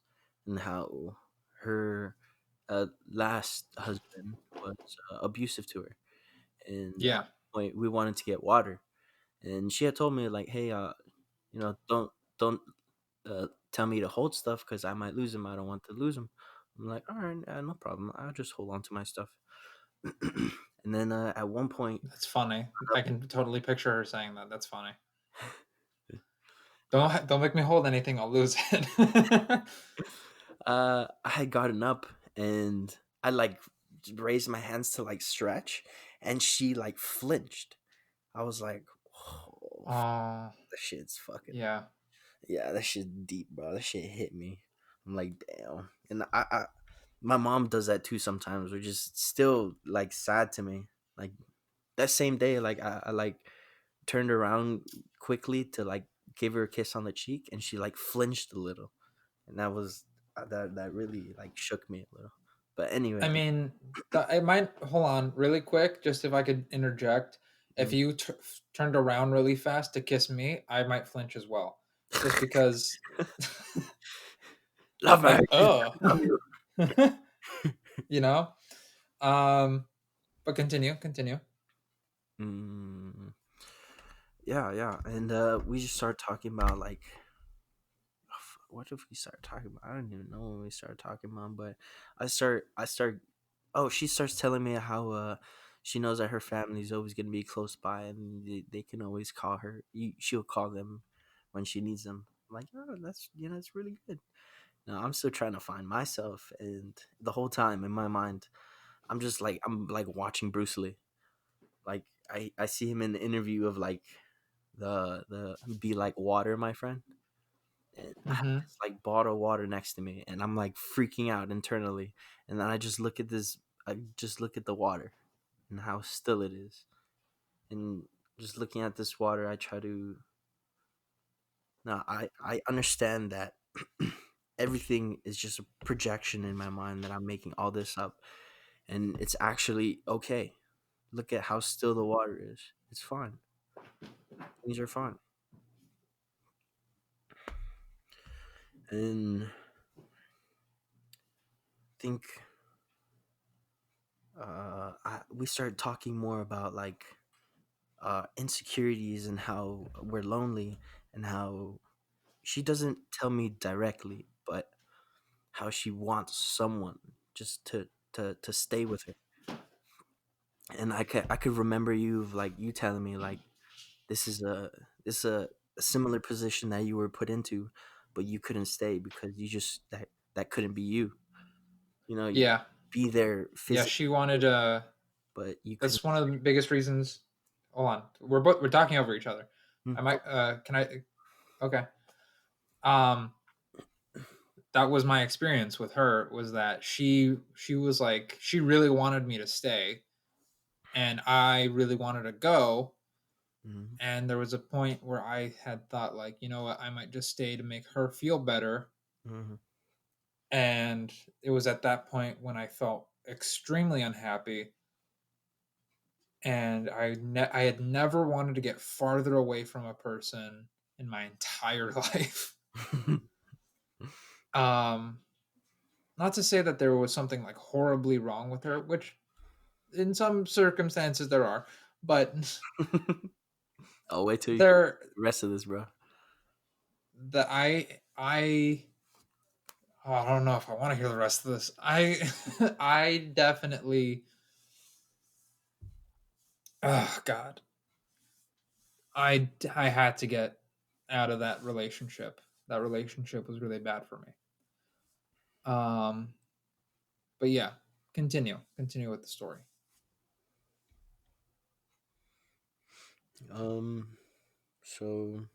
Speaker 2: and how her last husband was abusive to her, and
Speaker 1: Yeah.
Speaker 2: we wanted to get water, and she had told me like, hey, don't tell me to hold stuff because I might lose him. I don't want to lose him. I'm like, all right, no problem. I'll just hold on to my stuff. And then at one point,
Speaker 1: That's funny. I can totally picture her saying that. That's funny. Don't make me hold anything. I'll lose it.
Speaker 2: I had gotten up and I like raised my hands to like stretch, and she like flinched. I was like, oh,
Speaker 1: Uh,
Speaker 2: that shit's fucking,
Speaker 1: yeah.
Speaker 2: yeah, that shit's deep, bro. That shit hit me. I'm like, damn. And my mom does that too sometimes, which is still like sad to me. Like that same day, like I like turned around quickly to like give her a kiss on the cheek, and she like flinched a little, and that was that really like shook me a little. But
Speaker 1: I
Speaker 2: anyway,
Speaker 1: mean, I might hold on really quick, just if I could interject. If
Speaker 2: mm.
Speaker 1: you turned around really fast to kiss me, I might flinch as well, just because.
Speaker 2: Love her,
Speaker 1: Like, oh,
Speaker 2: love you.
Speaker 1: you know. Um, but continue.
Speaker 2: Mm, yeah, yeah, and we just started talking about like what if we start talking about? I don't even know when we started talking about, but I start. Oh, she starts telling me how she knows that her family's always gonna be close by, and they can always call her. She'll call them when she needs them. I'm like, oh, that's that's really good. Now I'm still trying to find myself, and the whole time in my mind, I'm like watching Bruce Lee. Like I see him in the interview of like the be like water, my friend, and I have
Speaker 1: Mm-hmm.
Speaker 2: this like bottle of water next to me, and I'm like freaking out internally. And then I just look at the water and how still it is, and just looking at this water, I try to. Now I understand that everything is just a projection in my mind that I'm making all this up, and it's actually okay. Look at how still the water is. It's fine. Things are fine. And think we started talking more about like insecurities and how we're lonely, and how she doesn't tell me directly, but how she wants someone just to stay with her. And I could remember you telling me like this is a this is a similar position that you were put into, but you couldn't stay because you just that couldn't be you. You
Speaker 1: Yeah,
Speaker 2: be there
Speaker 1: yeah.
Speaker 2: physically,
Speaker 1: She wanted.
Speaker 2: but you couldn't
Speaker 1: That's one of the
Speaker 2: stay.
Speaker 1: biggest reasons. Hold on, we're talking over each other. I
Speaker 2: Mm,
Speaker 1: might. Can I? Okay. Um, that was my experience with her. Was that she was like she really wanted me to stay, and I really wanted to go.
Speaker 2: mm,
Speaker 1: And there was a point where I had thought, like, you know what, I might just stay to make her feel better.
Speaker 2: mm,
Speaker 1: And it was at that point when I felt extremely unhappy. And I had never wanted to get farther away from a person in my entire life.
Speaker 2: mm.
Speaker 1: Um, Not to say that there was something like horribly wrong with her, which in some circumstances there are, but
Speaker 2: I'll wait till you hear
Speaker 1: there
Speaker 2: the rest of this, bro.
Speaker 1: that I don't know if I want to hear the rest of this. I definitely, oh god, I had to get out of that relationship. That relationship was really bad for me. Um, but yeah, continue with the story.
Speaker 2: Um, so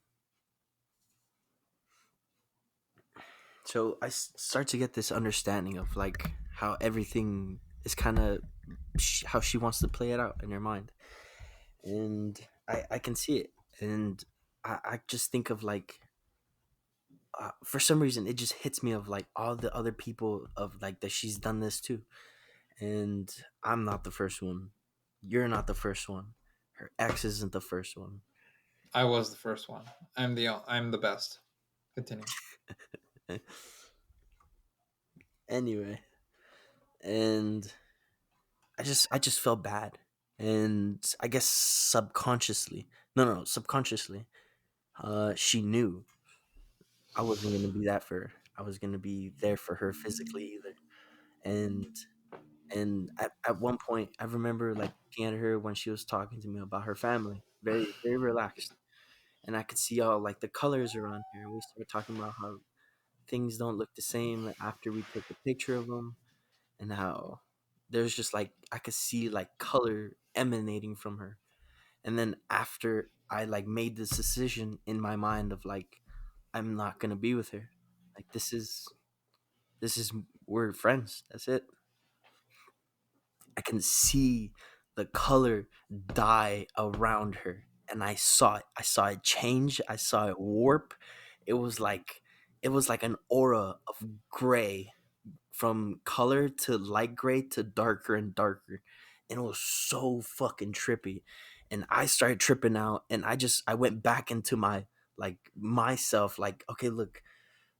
Speaker 2: start to get this understanding of like how everything is kind of how she wants to play it out in her mind, and I can see it, and I just think of like for some reason it just hits me of like all the other people of like that she's done this to, and I'm not the first one. You're not the first one. Her ex isn't the first one.
Speaker 1: I was the first one. I'm the best. Continue.
Speaker 2: Anyway, and I just felt bad, and I guess subconsciously, no, subconsciously, she knew I wasn't gonna be that for her. I was gonna be there for her physically either, and at one point I remember like looking at her when she was talking to me about her family, very very relaxed, and I could see all like the colors around here, and we started talking about how things don't look the same after we take a picture of them, and how there's just like I could see like color emanating from her. And then after I like made this decision in my mind of like I'm not gonna be with her. Like this is we're friends. That's it. I can see the color die around her, and I saw it. I saw it change. I saw it warp. It was like an aura of gray from color to light gray to darker and darker. And it was so fucking trippy. And I started tripping out and I went back into my like myself like okay, look,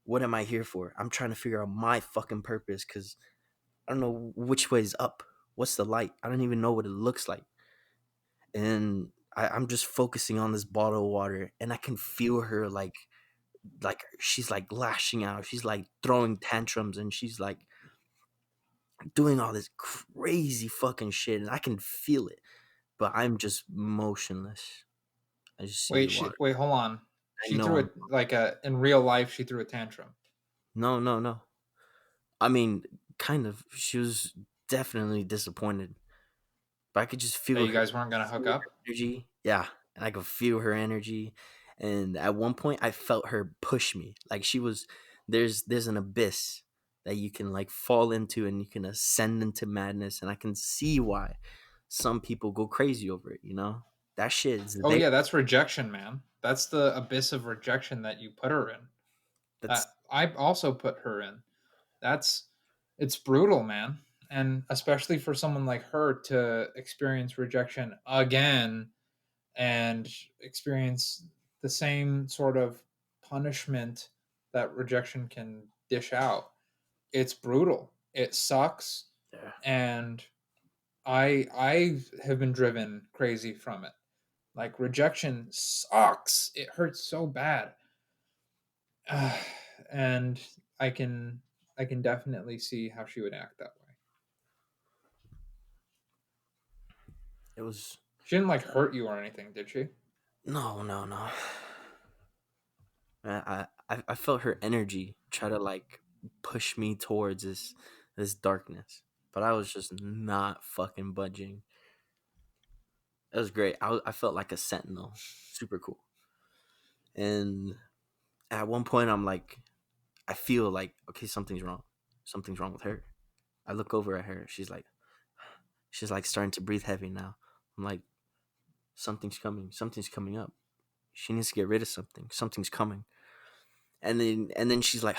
Speaker 2: what am I here for? I'm trying to figure out my fucking purpose cuz I don't know which way is up. What's the light? I don't even know what it looks like. And I'm just focusing on this bottle of water and I can feel her like she's like lashing out. She's like throwing tantrums and she's like doing all this crazy fucking shit and I can feel it, but I'm just motionless. I just see the water.
Speaker 1: Wait, hold on.
Speaker 2: I
Speaker 1: She
Speaker 2: know
Speaker 1: threw
Speaker 2: I'm
Speaker 1: it like a in real life. She threw a tantrum.
Speaker 2: no, no, no. I mean, kind of. She was definitely disappointed, but I could just
Speaker 1: That
Speaker 2: feel
Speaker 1: you guys weren't gonna hook
Speaker 2: her
Speaker 1: up.
Speaker 2: energy. Yeah, and I could feel her energy. And at one point, I felt her push me. Like she was there's an abyss that you can like fall into, and you can ascend into madness. And I can see why some people go crazy over it. You know, that shit is
Speaker 1: Oh
Speaker 2: there.
Speaker 1: yeah, that's rejection, man. That's the abyss of rejection that you put her in.
Speaker 2: That's
Speaker 1: I also put her in. That's it's brutal, man. And especially for someone like her to experience rejection again and experience the same sort of punishment that rejection can dish out. It's brutal. It sucks,
Speaker 2: yeah.
Speaker 1: and I have been driven crazy from it. Like rejection sucks. It hurts so bad. And I can I can definitely see how she would act that way.
Speaker 2: It was
Speaker 1: She didn't like hurt you or anything, did she?
Speaker 2: no, no, no. I felt her energy try to like push me towards this darkness, but I was just not fucking budging. It was great. I felt like a sentinel, super cool. And at one point, I'm like, I feel like okay, something's wrong. Something's wrong with her. I look over at her. She's like starting to breathe heavy now. I'm like, something's coming. Something's coming up. She needs to get rid of something. Something's coming. And then she's like,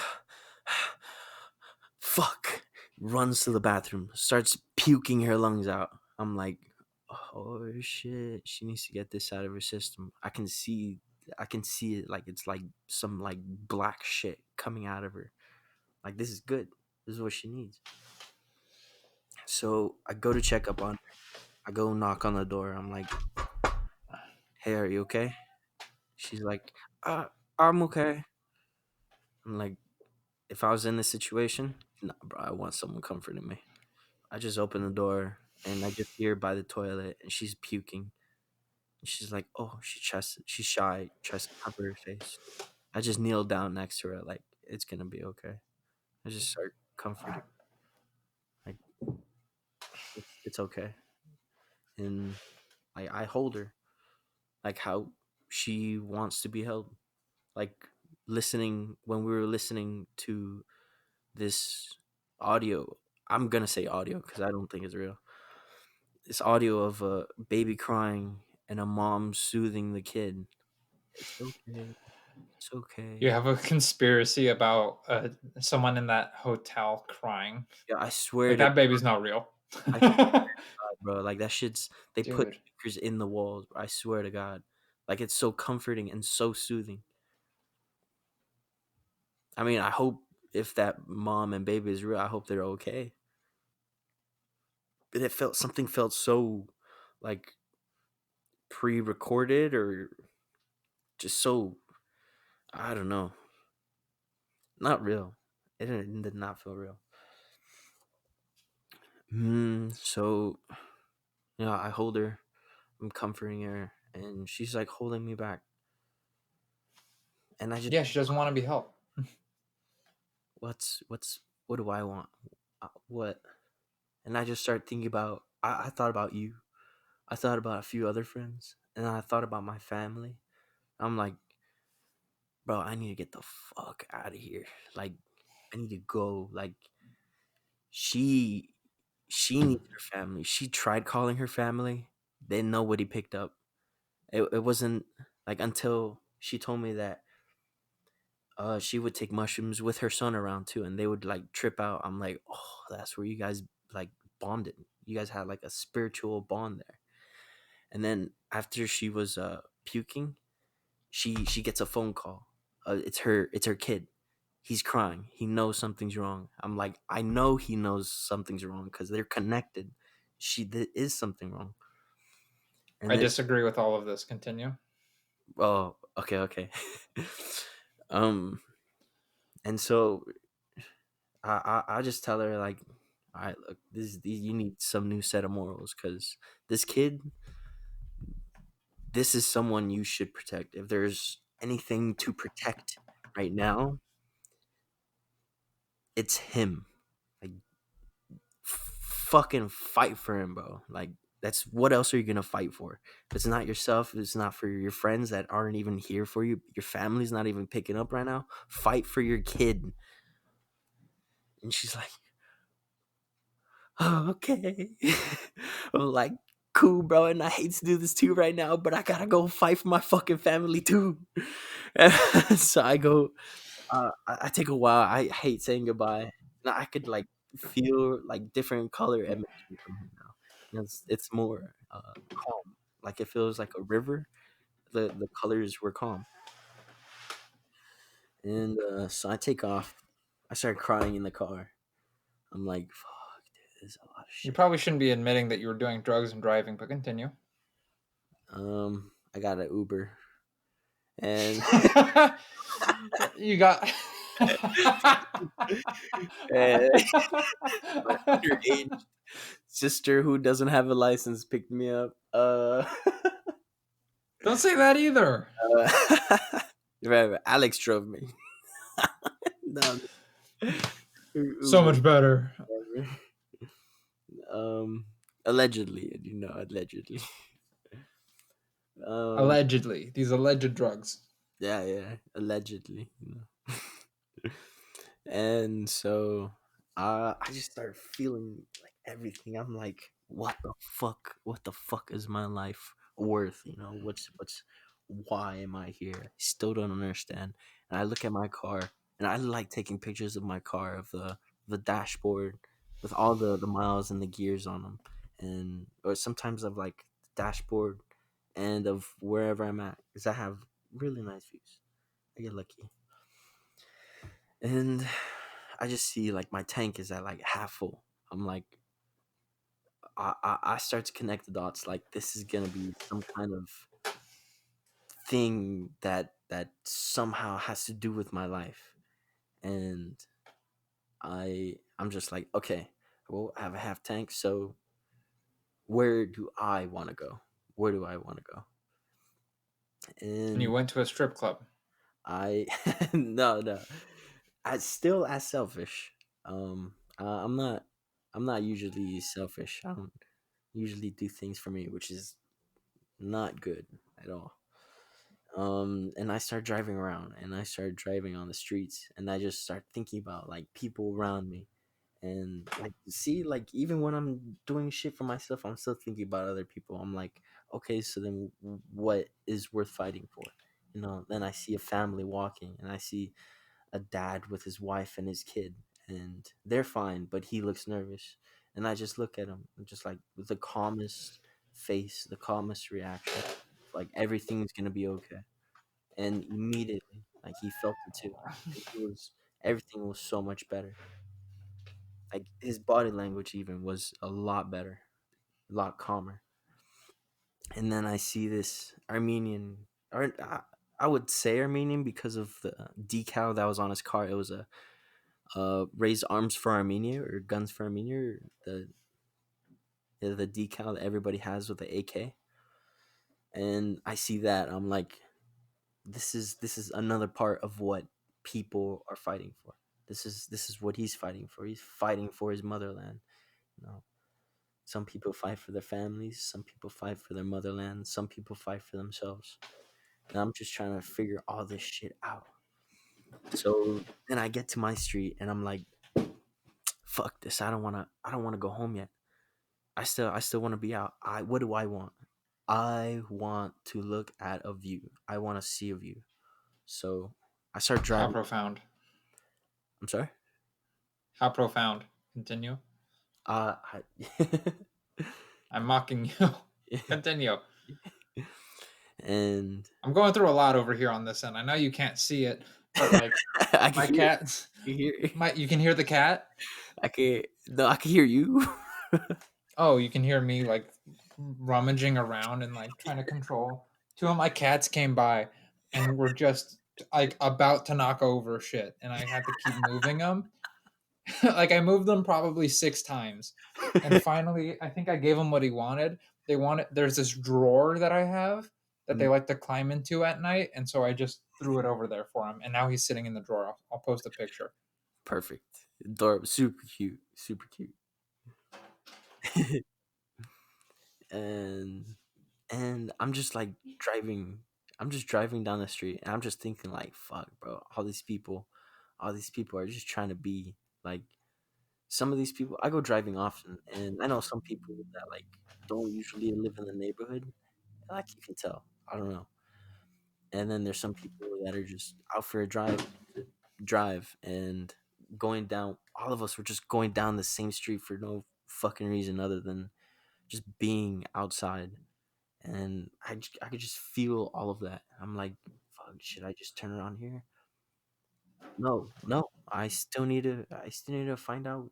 Speaker 2: fuck, runs to the bathroom, starts puking her lungs out. I'm like, oh shit, she needs to get this out of her system. I can see it like it's like some like black shit coming out of her. Like this is good. This is what she needs. So I go to check up on her. I go knock on the door. I'm like, hey, are you okay? She's like, I'm okay. I'm like, if I was in this situation, nah, bro, I want someone comforting me. I just open the door and I just hear her by the toilet and she's puking. And she's like, oh, she's shy, tries to cover her face. I just kneel down next to her, like, it's gonna be okay. I just start comforting, like, it's okay. And I hold her, like, how she wants to be held. Like, when we were listening to this audio, I'm gonna say audio because I don't think it's real. This audio of a baby crying and a mom soothing the kid. It's okay. It's
Speaker 1: You
Speaker 2: okay.
Speaker 1: have a conspiracy about someone in that hotel crying.
Speaker 2: Yeah, I swear
Speaker 1: Like
Speaker 2: to
Speaker 1: that baby's not real.
Speaker 2: I God, bro. Like that shit's they put
Speaker 1: Dude.
Speaker 2: speakers in the walls. Bro. I swear to God. Like it's so comforting and so soothing. I mean, I hope if that mom and baby is real, I hope they're okay. But something felt so like pre-recorded or just so I don't know, not real. It did not feel real. So yeah, I hold her. I'm comforting her, and she's like holding me back, and I just
Speaker 1: Yeah, she doesn't want to be helped.
Speaker 2: what do I want? What? And I just start thinking about. I thought about you. I thought about a few other friends, and I thought about my family. I'm like, bro, I need to get the fuck out of here. Like, I need to go. Like, she she needs her family. She tried calling her family. Then nobody picked up. It wasn't like until she told me that she would take mushrooms with her son around too, and they would like trip out. I'm like, oh, that's where you guys like bonded. You guys had like a spiritual bond there. And then after she was puking, she gets a phone call. It's her kid. He's crying. He knows something's wrong. I'm like, I know he knows something's wrong because they're connected. There is something wrong. And
Speaker 1: I
Speaker 2: then,
Speaker 1: disagree with all of this. Continue.
Speaker 2: oh, okay, okay. um, and so I just tell her like, all right, look, you need some new set of morals because this kid, this is someone you should protect. If there's anything to protect right now, it's him. Like, fucking fight for him, bro. Like, that's what else are you gonna fight for? If it's not yourself, if it's not for your friends that aren't even here for you, your family's not even picking up right now. Fight for your kid. And she's like, oh, okay. I'm like, cool, bro. And I hate to do this too right now, but I gotta go fight for my fucking family too. So I go. I take a while. I hate saying goodbye. Now I could like feel like different color emanation from him now. It's more calm. Like it feels like a river. The colors were calm, and so I take off. I start crying in the car. I'm like, fuck, dude, there's a lot of
Speaker 1: You
Speaker 2: shit.
Speaker 1: probably shouldn't be admitting that you were doing drugs and driving, but continue.
Speaker 2: I got an Uber, and
Speaker 1: You got.
Speaker 2: and my underage sister who doesn't have a license picked me up.
Speaker 1: Don't say that either.
Speaker 2: Right, Alex drove me. No,
Speaker 1: So
Speaker 2: Uber,
Speaker 1: much better.
Speaker 2: whatever. Um, allegedly, allegedly. Um,
Speaker 1: Allegedly, these alleged drugs.
Speaker 2: yeah, yeah, allegedly. And so I just started feeling like everything. I'm like, what the fuck? What the fuck is my life worth? What's why am I here? I still don't understand. And I look at my car and I like taking pictures of my car, of the dashboard with all the miles and the gears on them. And or sometimes of like the dashboard and of wherever I'm at, because I have really nice views. I get lucky. And I just see like my tank is at like half full. I'm like, I start to connect the dots. Like this is gonna be some kind of thing that somehow has to do with my life. And I'm just like, okay, well, I have a half tank. So where do I want to go? Where do I want to go?
Speaker 1: And you
Speaker 2: And
Speaker 1: went to a strip club.
Speaker 2: I no, I still as selfish. I'm not usually selfish. I don't usually do things for me, which is not good at all. And I start driving around and I start driving on the streets and I just start thinking about like people around me. And like see, like even when I'm doing shit for myself, I'm still thinking about other people. I'm like, okay, so then what is worth fighting for? Then I see a family walking and I see a dad with his wife and his kid, and they're fine, but he looks nervous. And I just look at him, just like with the calmest face, the calmest reaction, like everything's gonna be okay. And immediately, like he felt it too, and he was everything was so much better. Like his body language even was a lot better, a lot calmer. And then I see this Armenian, or I would say Armenian because of the decal that was on his car. It was a raise arms for Armenia or guns for Armenia, or the decal that everybody has with the AK. And I see that I'm like, this is another part of what people are fighting for. This is what he's fighting for. He's fighting for his motherland. You know, Some people fight for their families, some people fight for their motherland, some people fight for themselves. And I'm just trying to figure all this shit out. So then I get to my street and I'm like, fuck this. I don't wanna go home yet. I still wanna be out. What do I want? I want to look at a view. I want to see a view. So I start
Speaker 1: How
Speaker 2: driving.
Speaker 1: profound.
Speaker 2: I'm sorry.
Speaker 1: How profound. Continue.
Speaker 2: I,
Speaker 1: I'm mocking you. Continue.
Speaker 2: and
Speaker 1: I'm going through a lot over here on this end. I know you can't see it, but like
Speaker 2: I can
Speaker 1: my
Speaker 2: hear.
Speaker 1: cat,
Speaker 2: I can hear.
Speaker 1: you can hear the cat.
Speaker 2: I can. No, I can hear you.
Speaker 1: Oh, you can hear me like rummaging around and like trying to control. Two of my cats came by and were just like about to knock over shit, and I had to keep moving them. Like I moved them probably 6 times, and finally, I think I gave him what he wanted. They wanted. There's this drawer that I have that they
Speaker 2: Mm,
Speaker 1: like to climb into at night, and so I just threw it over there for him, and now he's sitting in the drawer. I'll post a picture.
Speaker 2: Perfect. Adorable. Super cute. Super cute. and and I'm just like driving. I'm just driving down the street, and I'm just thinking like, fuck, bro. All these people are just trying to be like some of these people. I go driving often, and I know some people that like don't usually live in the neighborhood. Like you can tell. I don't know. And then there's some people that are just out for a drive and going down. All of us were just going down the same street for no fucking reason other than just being outside. And I could just feel all of that. I'm like, fuck, should I just turn around here? No, no. I still need to find out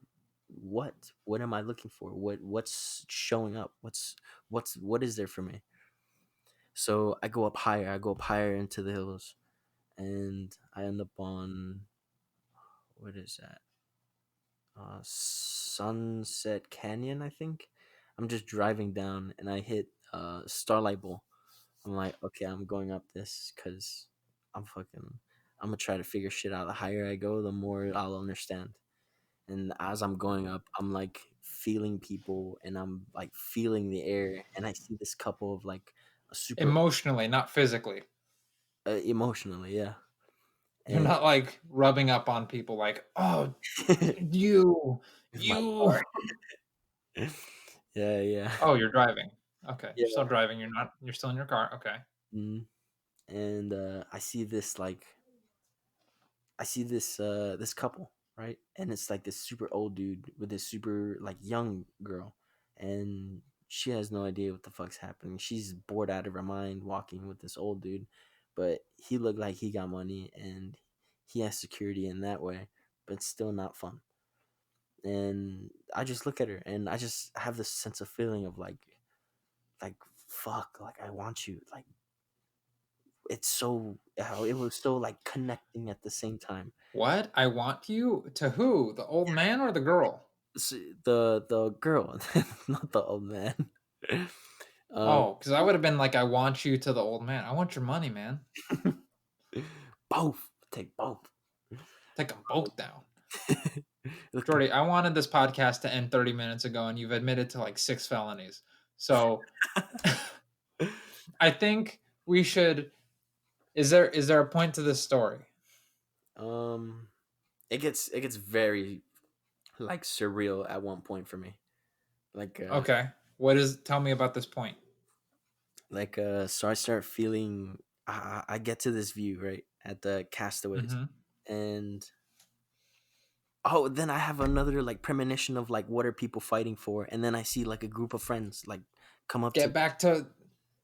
Speaker 2: what am I looking for? What's showing up? What is there for me? So I go up higher. I go up higher into the hills, and I end up on what is that? Sunset Canyon, I think. I'm just driving down, and I hit Starlight Bowl. I'm like, okay, I'm going up this because I'm fucking. I'm gonna try to figure shit out. The higher I go, the more I'll understand. And as I'm going up, I'm like feeling people, and I'm like feeling the air, and I see this couple of like a super
Speaker 1: Emotionally, not physically.
Speaker 2: emotionally, yeah,
Speaker 1: You're
Speaker 2: and
Speaker 1: not like rubbing up on people like, oh, you,
Speaker 2: with my
Speaker 1: you.
Speaker 2: car, yeah, yeah,
Speaker 1: Oh, you're driving. Okay, you're still
Speaker 2: yeah.
Speaker 1: driving. You're not. You're still in your car. Okay.
Speaker 2: Mm. And I see this couple, right? And it's like this super old dude with this super like young girl, and she has no idea what the fuck's happening. She's bored out of her mind walking with this old dude, but he looked like he got money and he has security in that way, but still not fun. And I just look at her and I just have this sense of feeling of like fuck, like I want you, like it's so how it was so like connecting at the same time.
Speaker 1: What? I want you to who? The old man or the girl?
Speaker 2: The girl, not the old man. um,
Speaker 1: Oh, because I would have been like, I want you to the old man. I want your money, man.
Speaker 2: both take both.
Speaker 1: Take them both down.
Speaker 2: Look,
Speaker 1: Jordy, I wanted this podcast to end 30 minutes ago, and you've admitted to like 6 felonies. So I think we should. Is there a point to this story?
Speaker 2: um, it gets very like surreal at one point for me. Like
Speaker 1: Okay. What is? Tell me about this point.
Speaker 2: so I start feeling. I get to this view right at the castaways,
Speaker 1: Hmm.
Speaker 2: and oh, then I have another like premonition of like what are people fighting for, and then I see like a group of friends like come up to
Speaker 1: Get back to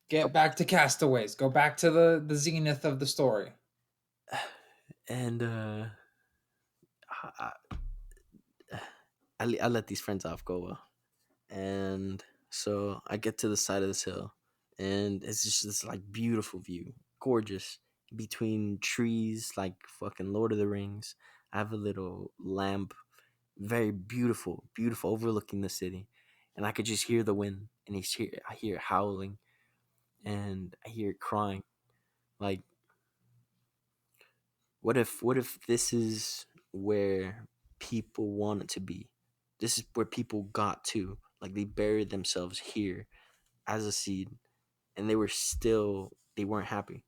Speaker 1: get back to Castaways. Go back to the zenith of the story.
Speaker 2: and I, I let these friends off go well. And so I get to the side of this hill, and it's just this like beautiful view, gorgeous between trees, like fucking Lord of the Rings. I have a little lamp, very beautiful, beautiful, overlooking the city, and I could just hear the wind, and I hear it howling, and I hear it crying. Like, what if this is where people want it to be? This is where people got to. Like they buried themselves here as a seed, and they weren't happy.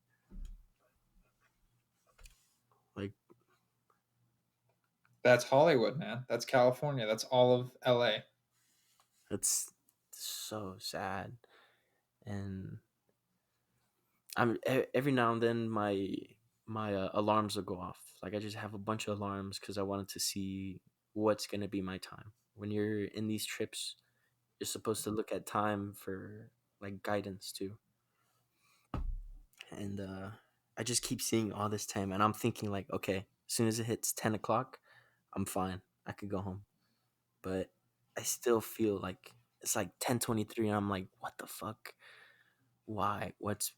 Speaker 2: Like
Speaker 1: That's Hollywood, man. That's California. That's all of LA.
Speaker 2: that's so sad. And every now and then my alarms will go off. Like I just have a bunch of alarms because I wanted to see what's gonna be my time. When you're in these trips, you're supposed to look at time for like guidance too. And I just keep seeing all this time, and I'm thinking like, okay, as soon as it hits 10 o'clock, I'm fine. I could go home. But I still feel like it's like 10:23, and I'm like, what the fuck? Why? What's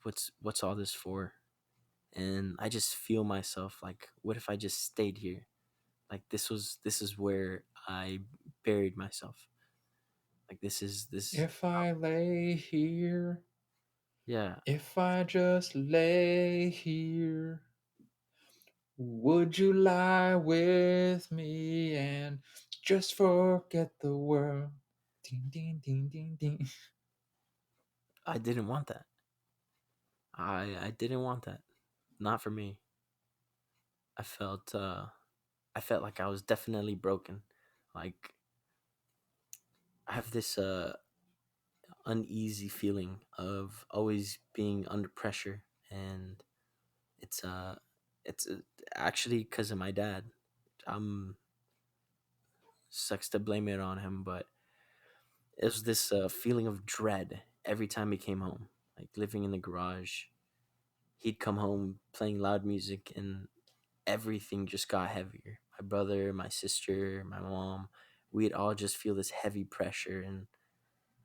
Speaker 2: all this for? And I just feel myself like, what if I just stayed here? Like this is where I buried myself. Like this.
Speaker 1: If I lay here,
Speaker 2: Yeah,
Speaker 1: if I just lay here, would you lie with me and just forget the world? Ding, ding, ding, ding, ding.
Speaker 2: I didn't want that. I didn't want that. Not for me. I felt I felt like I was definitely broken. Like I have this uneasy feeling of always being under pressure, and it's uh it's actually because of my dad. I'm Sucks to blame it on him, but it was this feeling of dread every time he came home. Like living in the garage, he'd come home playing loud music, and everything just got heavier. My brother, my sister, my mom, we'd all just feel this heavy pressure, and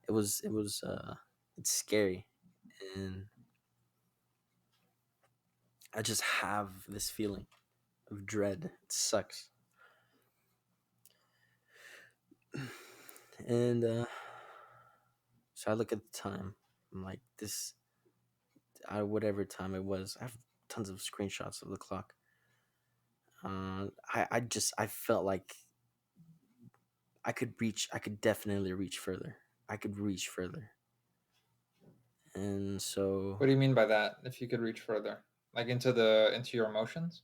Speaker 2: it was it's scary. And I just have this feeling of dread. It sucks. And so I look at the time. I'm like, this, whatever time it was. I have tons of screenshots of the clock. I felt like I could definitely reach further. I could reach further. And so,
Speaker 1: What do you mean by that? If you could reach further, like into your emotions?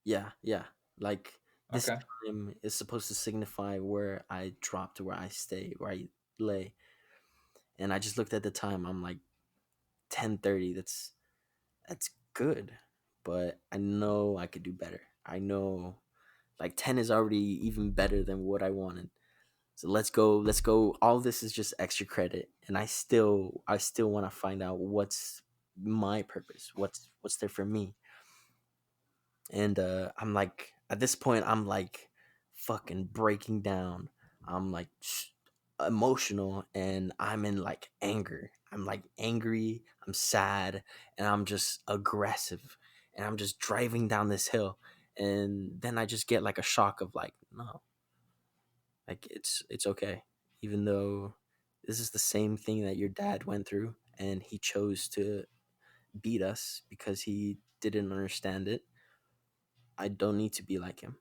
Speaker 2: yeah, yeah. Like this
Speaker 1: Okay.
Speaker 2: time is supposed to signify where I dropped, where I stay, where I lay. And I just looked at the time. I'm like 10:30. That's good, but I know I could do better. I know like 10 is already even better than what I wanted. So let's go. Let's go. All this is just extra credit, and I still want to find out what's my purpose. What's there for me? And I'm like, at this point, I'm like fucking breaking down. I'm like emotional, and I'm in like anger. I'm like angry, I'm sad, and I'm just aggressive, and I'm just driving down this hill. And then I just get like a shock of like, no, like it's okay. Even though this is the same thing that your dad went through, and he chose to beat us because he didn't understand it. I don't need to be like him,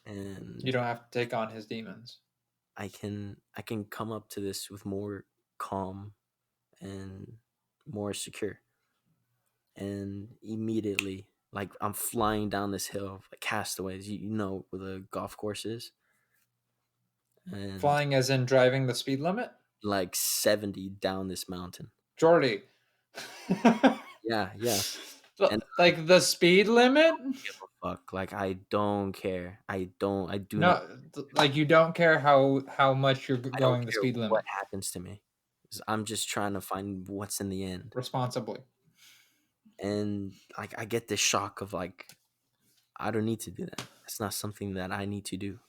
Speaker 1: You
Speaker 2: and
Speaker 1: don't have to take on his demons.
Speaker 2: I can come up to this with more calm and more secure. And immediately, like I'm flying down this hill like castaways, you know where the golf course is, and
Speaker 1: Flying as in driving the speed limit?
Speaker 2: like 70 down this mountain.
Speaker 1: Jordy.
Speaker 2: Yeah, yeah. And
Speaker 1: Like the speed limit?
Speaker 2: give a fuck. Like I don't care. I do not.
Speaker 1: No, like you don't care how much you're
Speaker 2: I don't
Speaker 1: going the
Speaker 2: care
Speaker 1: speed
Speaker 2: what
Speaker 1: limit
Speaker 2: happens to me. 'Cause I'm just trying to find what's in the end.
Speaker 1: responsibly.
Speaker 2: And like I get this shock of like I don't need to do that. It's not something that I need to do.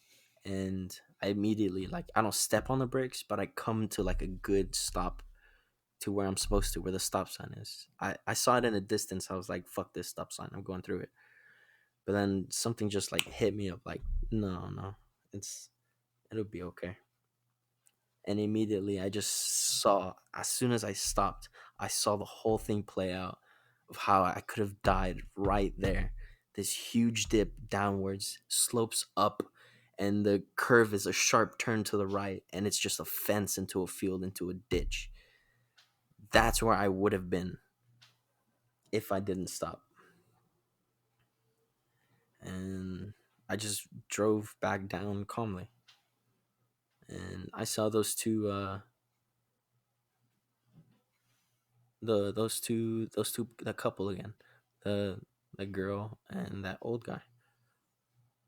Speaker 2: And I immediately like I don't step on the brakes, but I come to like a good stop to where I'm supposed to, where the stop sign is. I saw it in the distance. I was like, fuck this stop sign. I'm going through it. But then something just like hit me of like, no, no. It'll be okay. And immediately I just saw, as soon as I stopped, I saw the whole thing play out of how I could have died right there. This huge dip downwards slopes up, and the curve is a sharp turn to the right, and it's just a fence into a field, into a ditch. That's where I would have been if I didn't stop. And I just drove back down calmly. And I saw those two the couple again. The the girl and that old guy.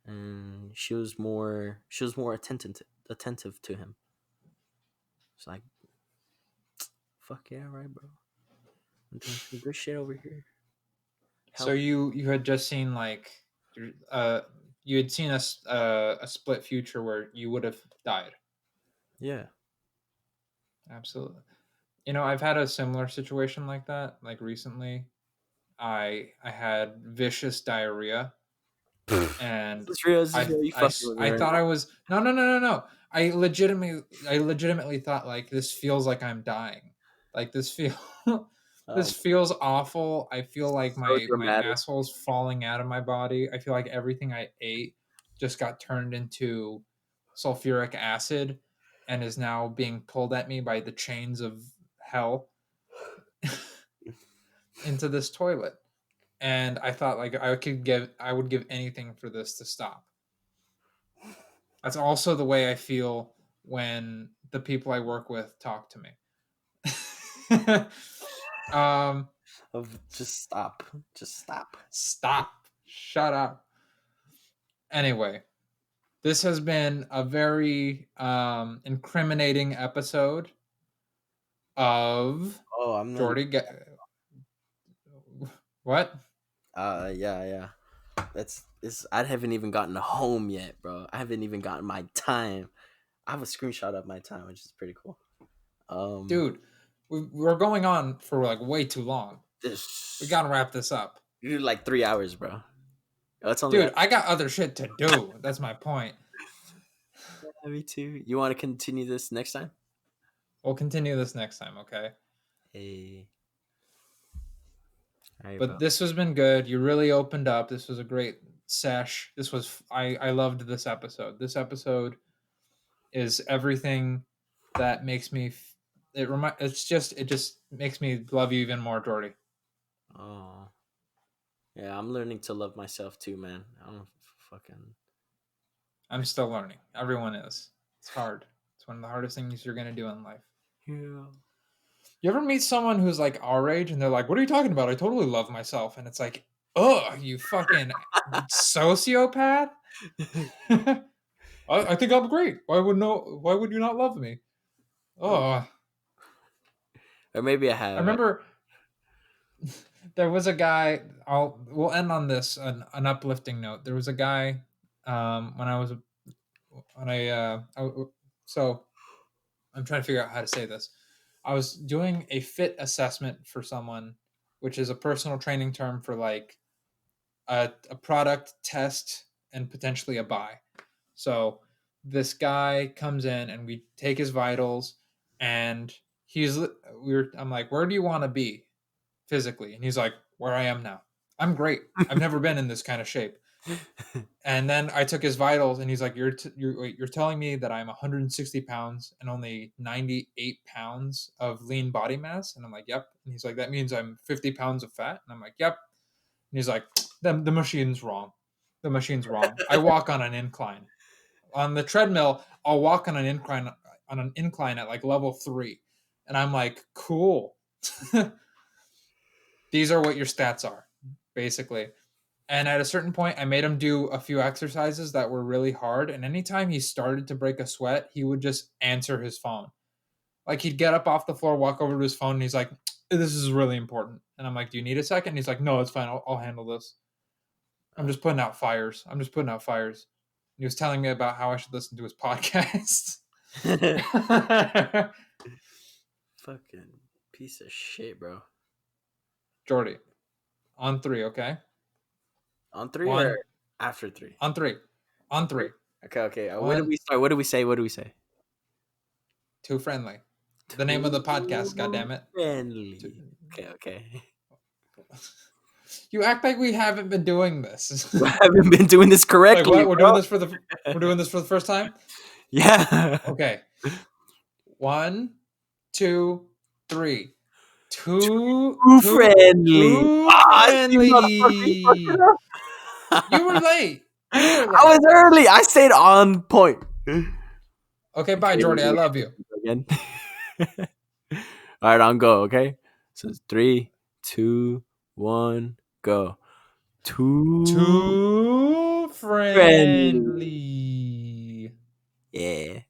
Speaker 2: And she was more attentive to him. It's like, fuck yeah, right, bro. I'm doing some good shit over here.
Speaker 1: So
Speaker 2: Help.
Speaker 1: you had just seen like uh you had seen a split future where you would have died.
Speaker 2: Yeah.
Speaker 1: Absolutely. You know, I've had a similar situation like that. Like recently, I had vicious diarrhea,
Speaker 2: Is
Speaker 1: and
Speaker 2: this real? Is this real? You fucking with me
Speaker 1: I
Speaker 2: right
Speaker 1: thought I was no. I legitimately thought like this feels like I'm dying. Like this feel
Speaker 2: now?
Speaker 1: this feels awful. I feel like
Speaker 2: So
Speaker 1: my
Speaker 2: dramatic.
Speaker 1: asshole's falling out of my body. I feel like everything I ate just got turned into sulfuric acid and is now being pulled at me by the chains of hell into this toilet. And I thought like I would give anything for this to stop. That's also the way I feel when the people I work with talk to me. um,
Speaker 2: Of just stop. Just stop.
Speaker 1: stop. Shut up. Anyway, this has been a very incriminating episode of
Speaker 2: Oh, I'm not.
Speaker 1: Jordy. What?
Speaker 2: Yeah, yeah. That's this. I haven't even gotten home yet, bro. I haven't even gotten my time. I have a screenshot of my time, which is pretty cool. Um,
Speaker 1: Dude, we're going on for like way too long. We
Speaker 2: this
Speaker 1: gotta wrap this up.
Speaker 2: you did like 3 hours, bro. That's only
Speaker 1: Dude, I got other shit to do. That's my point.
Speaker 2: me too. You want to continue this next time?
Speaker 1: We'll continue this next time, okay?
Speaker 2: Hey, all right, bro.
Speaker 1: But this has been good. You really opened up. This was a great sesh. I loved this episode. This episode is everything that makes me it just makes me love you even more, Jordy.
Speaker 2: Oh, yeah. I'm learning to love myself too, man. I don't fucking.
Speaker 1: I'm still learning. Everyone is. It's hard. It's one of the hardest things you're gonna do in life.
Speaker 2: Yeah.
Speaker 1: You ever meet someone who's like our age and they're like, "What are you talking about? I totally love myself." And it's like, "Ugh, you fucking sociopath." I think I'm great. Why would you not love me?
Speaker 2: Oh,
Speaker 1: Oh,
Speaker 2: or maybe I
Speaker 1: I
Speaker 2: have.
Speaker 1: remember there was a guy. We'll end on this an uplifting note. There was a guy when I was when so I'm trying to figure out how to say this. I was doing a fit assessment for someone, which is a personal training term for like a product test and potentially a buy. So this guy comes in and we take his vitals and I'm like, "Where do you want to be physically?" And he's like, "Where I am now. I'm great. I've never been in this kind of shape." And then I took his vitals and he's like, you're telling me that I'm 160 pounds and only 98 pounds of lean body mass?" And I'm like, "Yep." And he's like, "That means I'm 50 pounds of fat?" And I'm like, "Yep." And he's like, the machine's wrong. The machine's wrong. I walk on an incline. On the treadmill, I'll walk on an incline at like level 3. And I'm like, "Cool." These are what your stats are, basically. And at a certain point, I made him do a few exercises that were really hard. And anytime he started to break a sweat, he would just answer his phone. Like he'd get up off the floor, walk over to his phone, and he's like, "This is really important." And I'm like, "Do you need a second?" And he's like, "No, it's fine. I'll handle this. I'm
Speaker 2: Uh,
Speaker 1: just putting out fires. I'm just putting out fires." And he was telling me about how I should listen to his podcast.
Speaker 2: fucking piece of shit, bro.
Speaker 1: Jordy, on 3, okay?
Speaker 2: On three or
Speaker 1: 1,
Speaker 2: after three?
Speaker 1: on 3, on 3.
Speaker 2: Okay, okay. Where do
Speaker 1: 1,
Speaker 2: we start? What do we say? What do we say?
Speaker 1: too friendly. The name of the podcast,
Speaker 2: Too
Speaker 1: goddammit.
Speaker 2: friendly. Okay, okay.
Speaker 1: You act like we haven't been doing this.
Speaker 2: I haven't been doing this
Speaker 1: Like
Speaker 2: correctly,
Speaker 1: what? We're
Speaker 2: bro.
Speaker 1: doing this for the first time.
Speaker 2: Yeah.
Speaker 1: Okay. 1, 2, 3. Too
Speaker 2: Too
Speaker 1: too
Speaker 2: friendly.
Speaker 1: too
Speaker 2: Ah, you motherfucker, you fucked it
Speaker 1: friendly. You were
Speaker 2: up.
Speaker 1: late. You were
Speaker 2: I
Speaker 1: late.
Speaker 2: was early. I stayed on point.
Speaker 1: Okay, bye,
Speaker 2: Okay,
Speaker 1: Jordy. I love you.
Speaker 2: again. All right, on go. Okay, so it's 3, 2, 1, go. Too
Speaker 1: Too
Speaker 2: friendly.
Speaker 1: friendly.
Speaker 2: Yeah.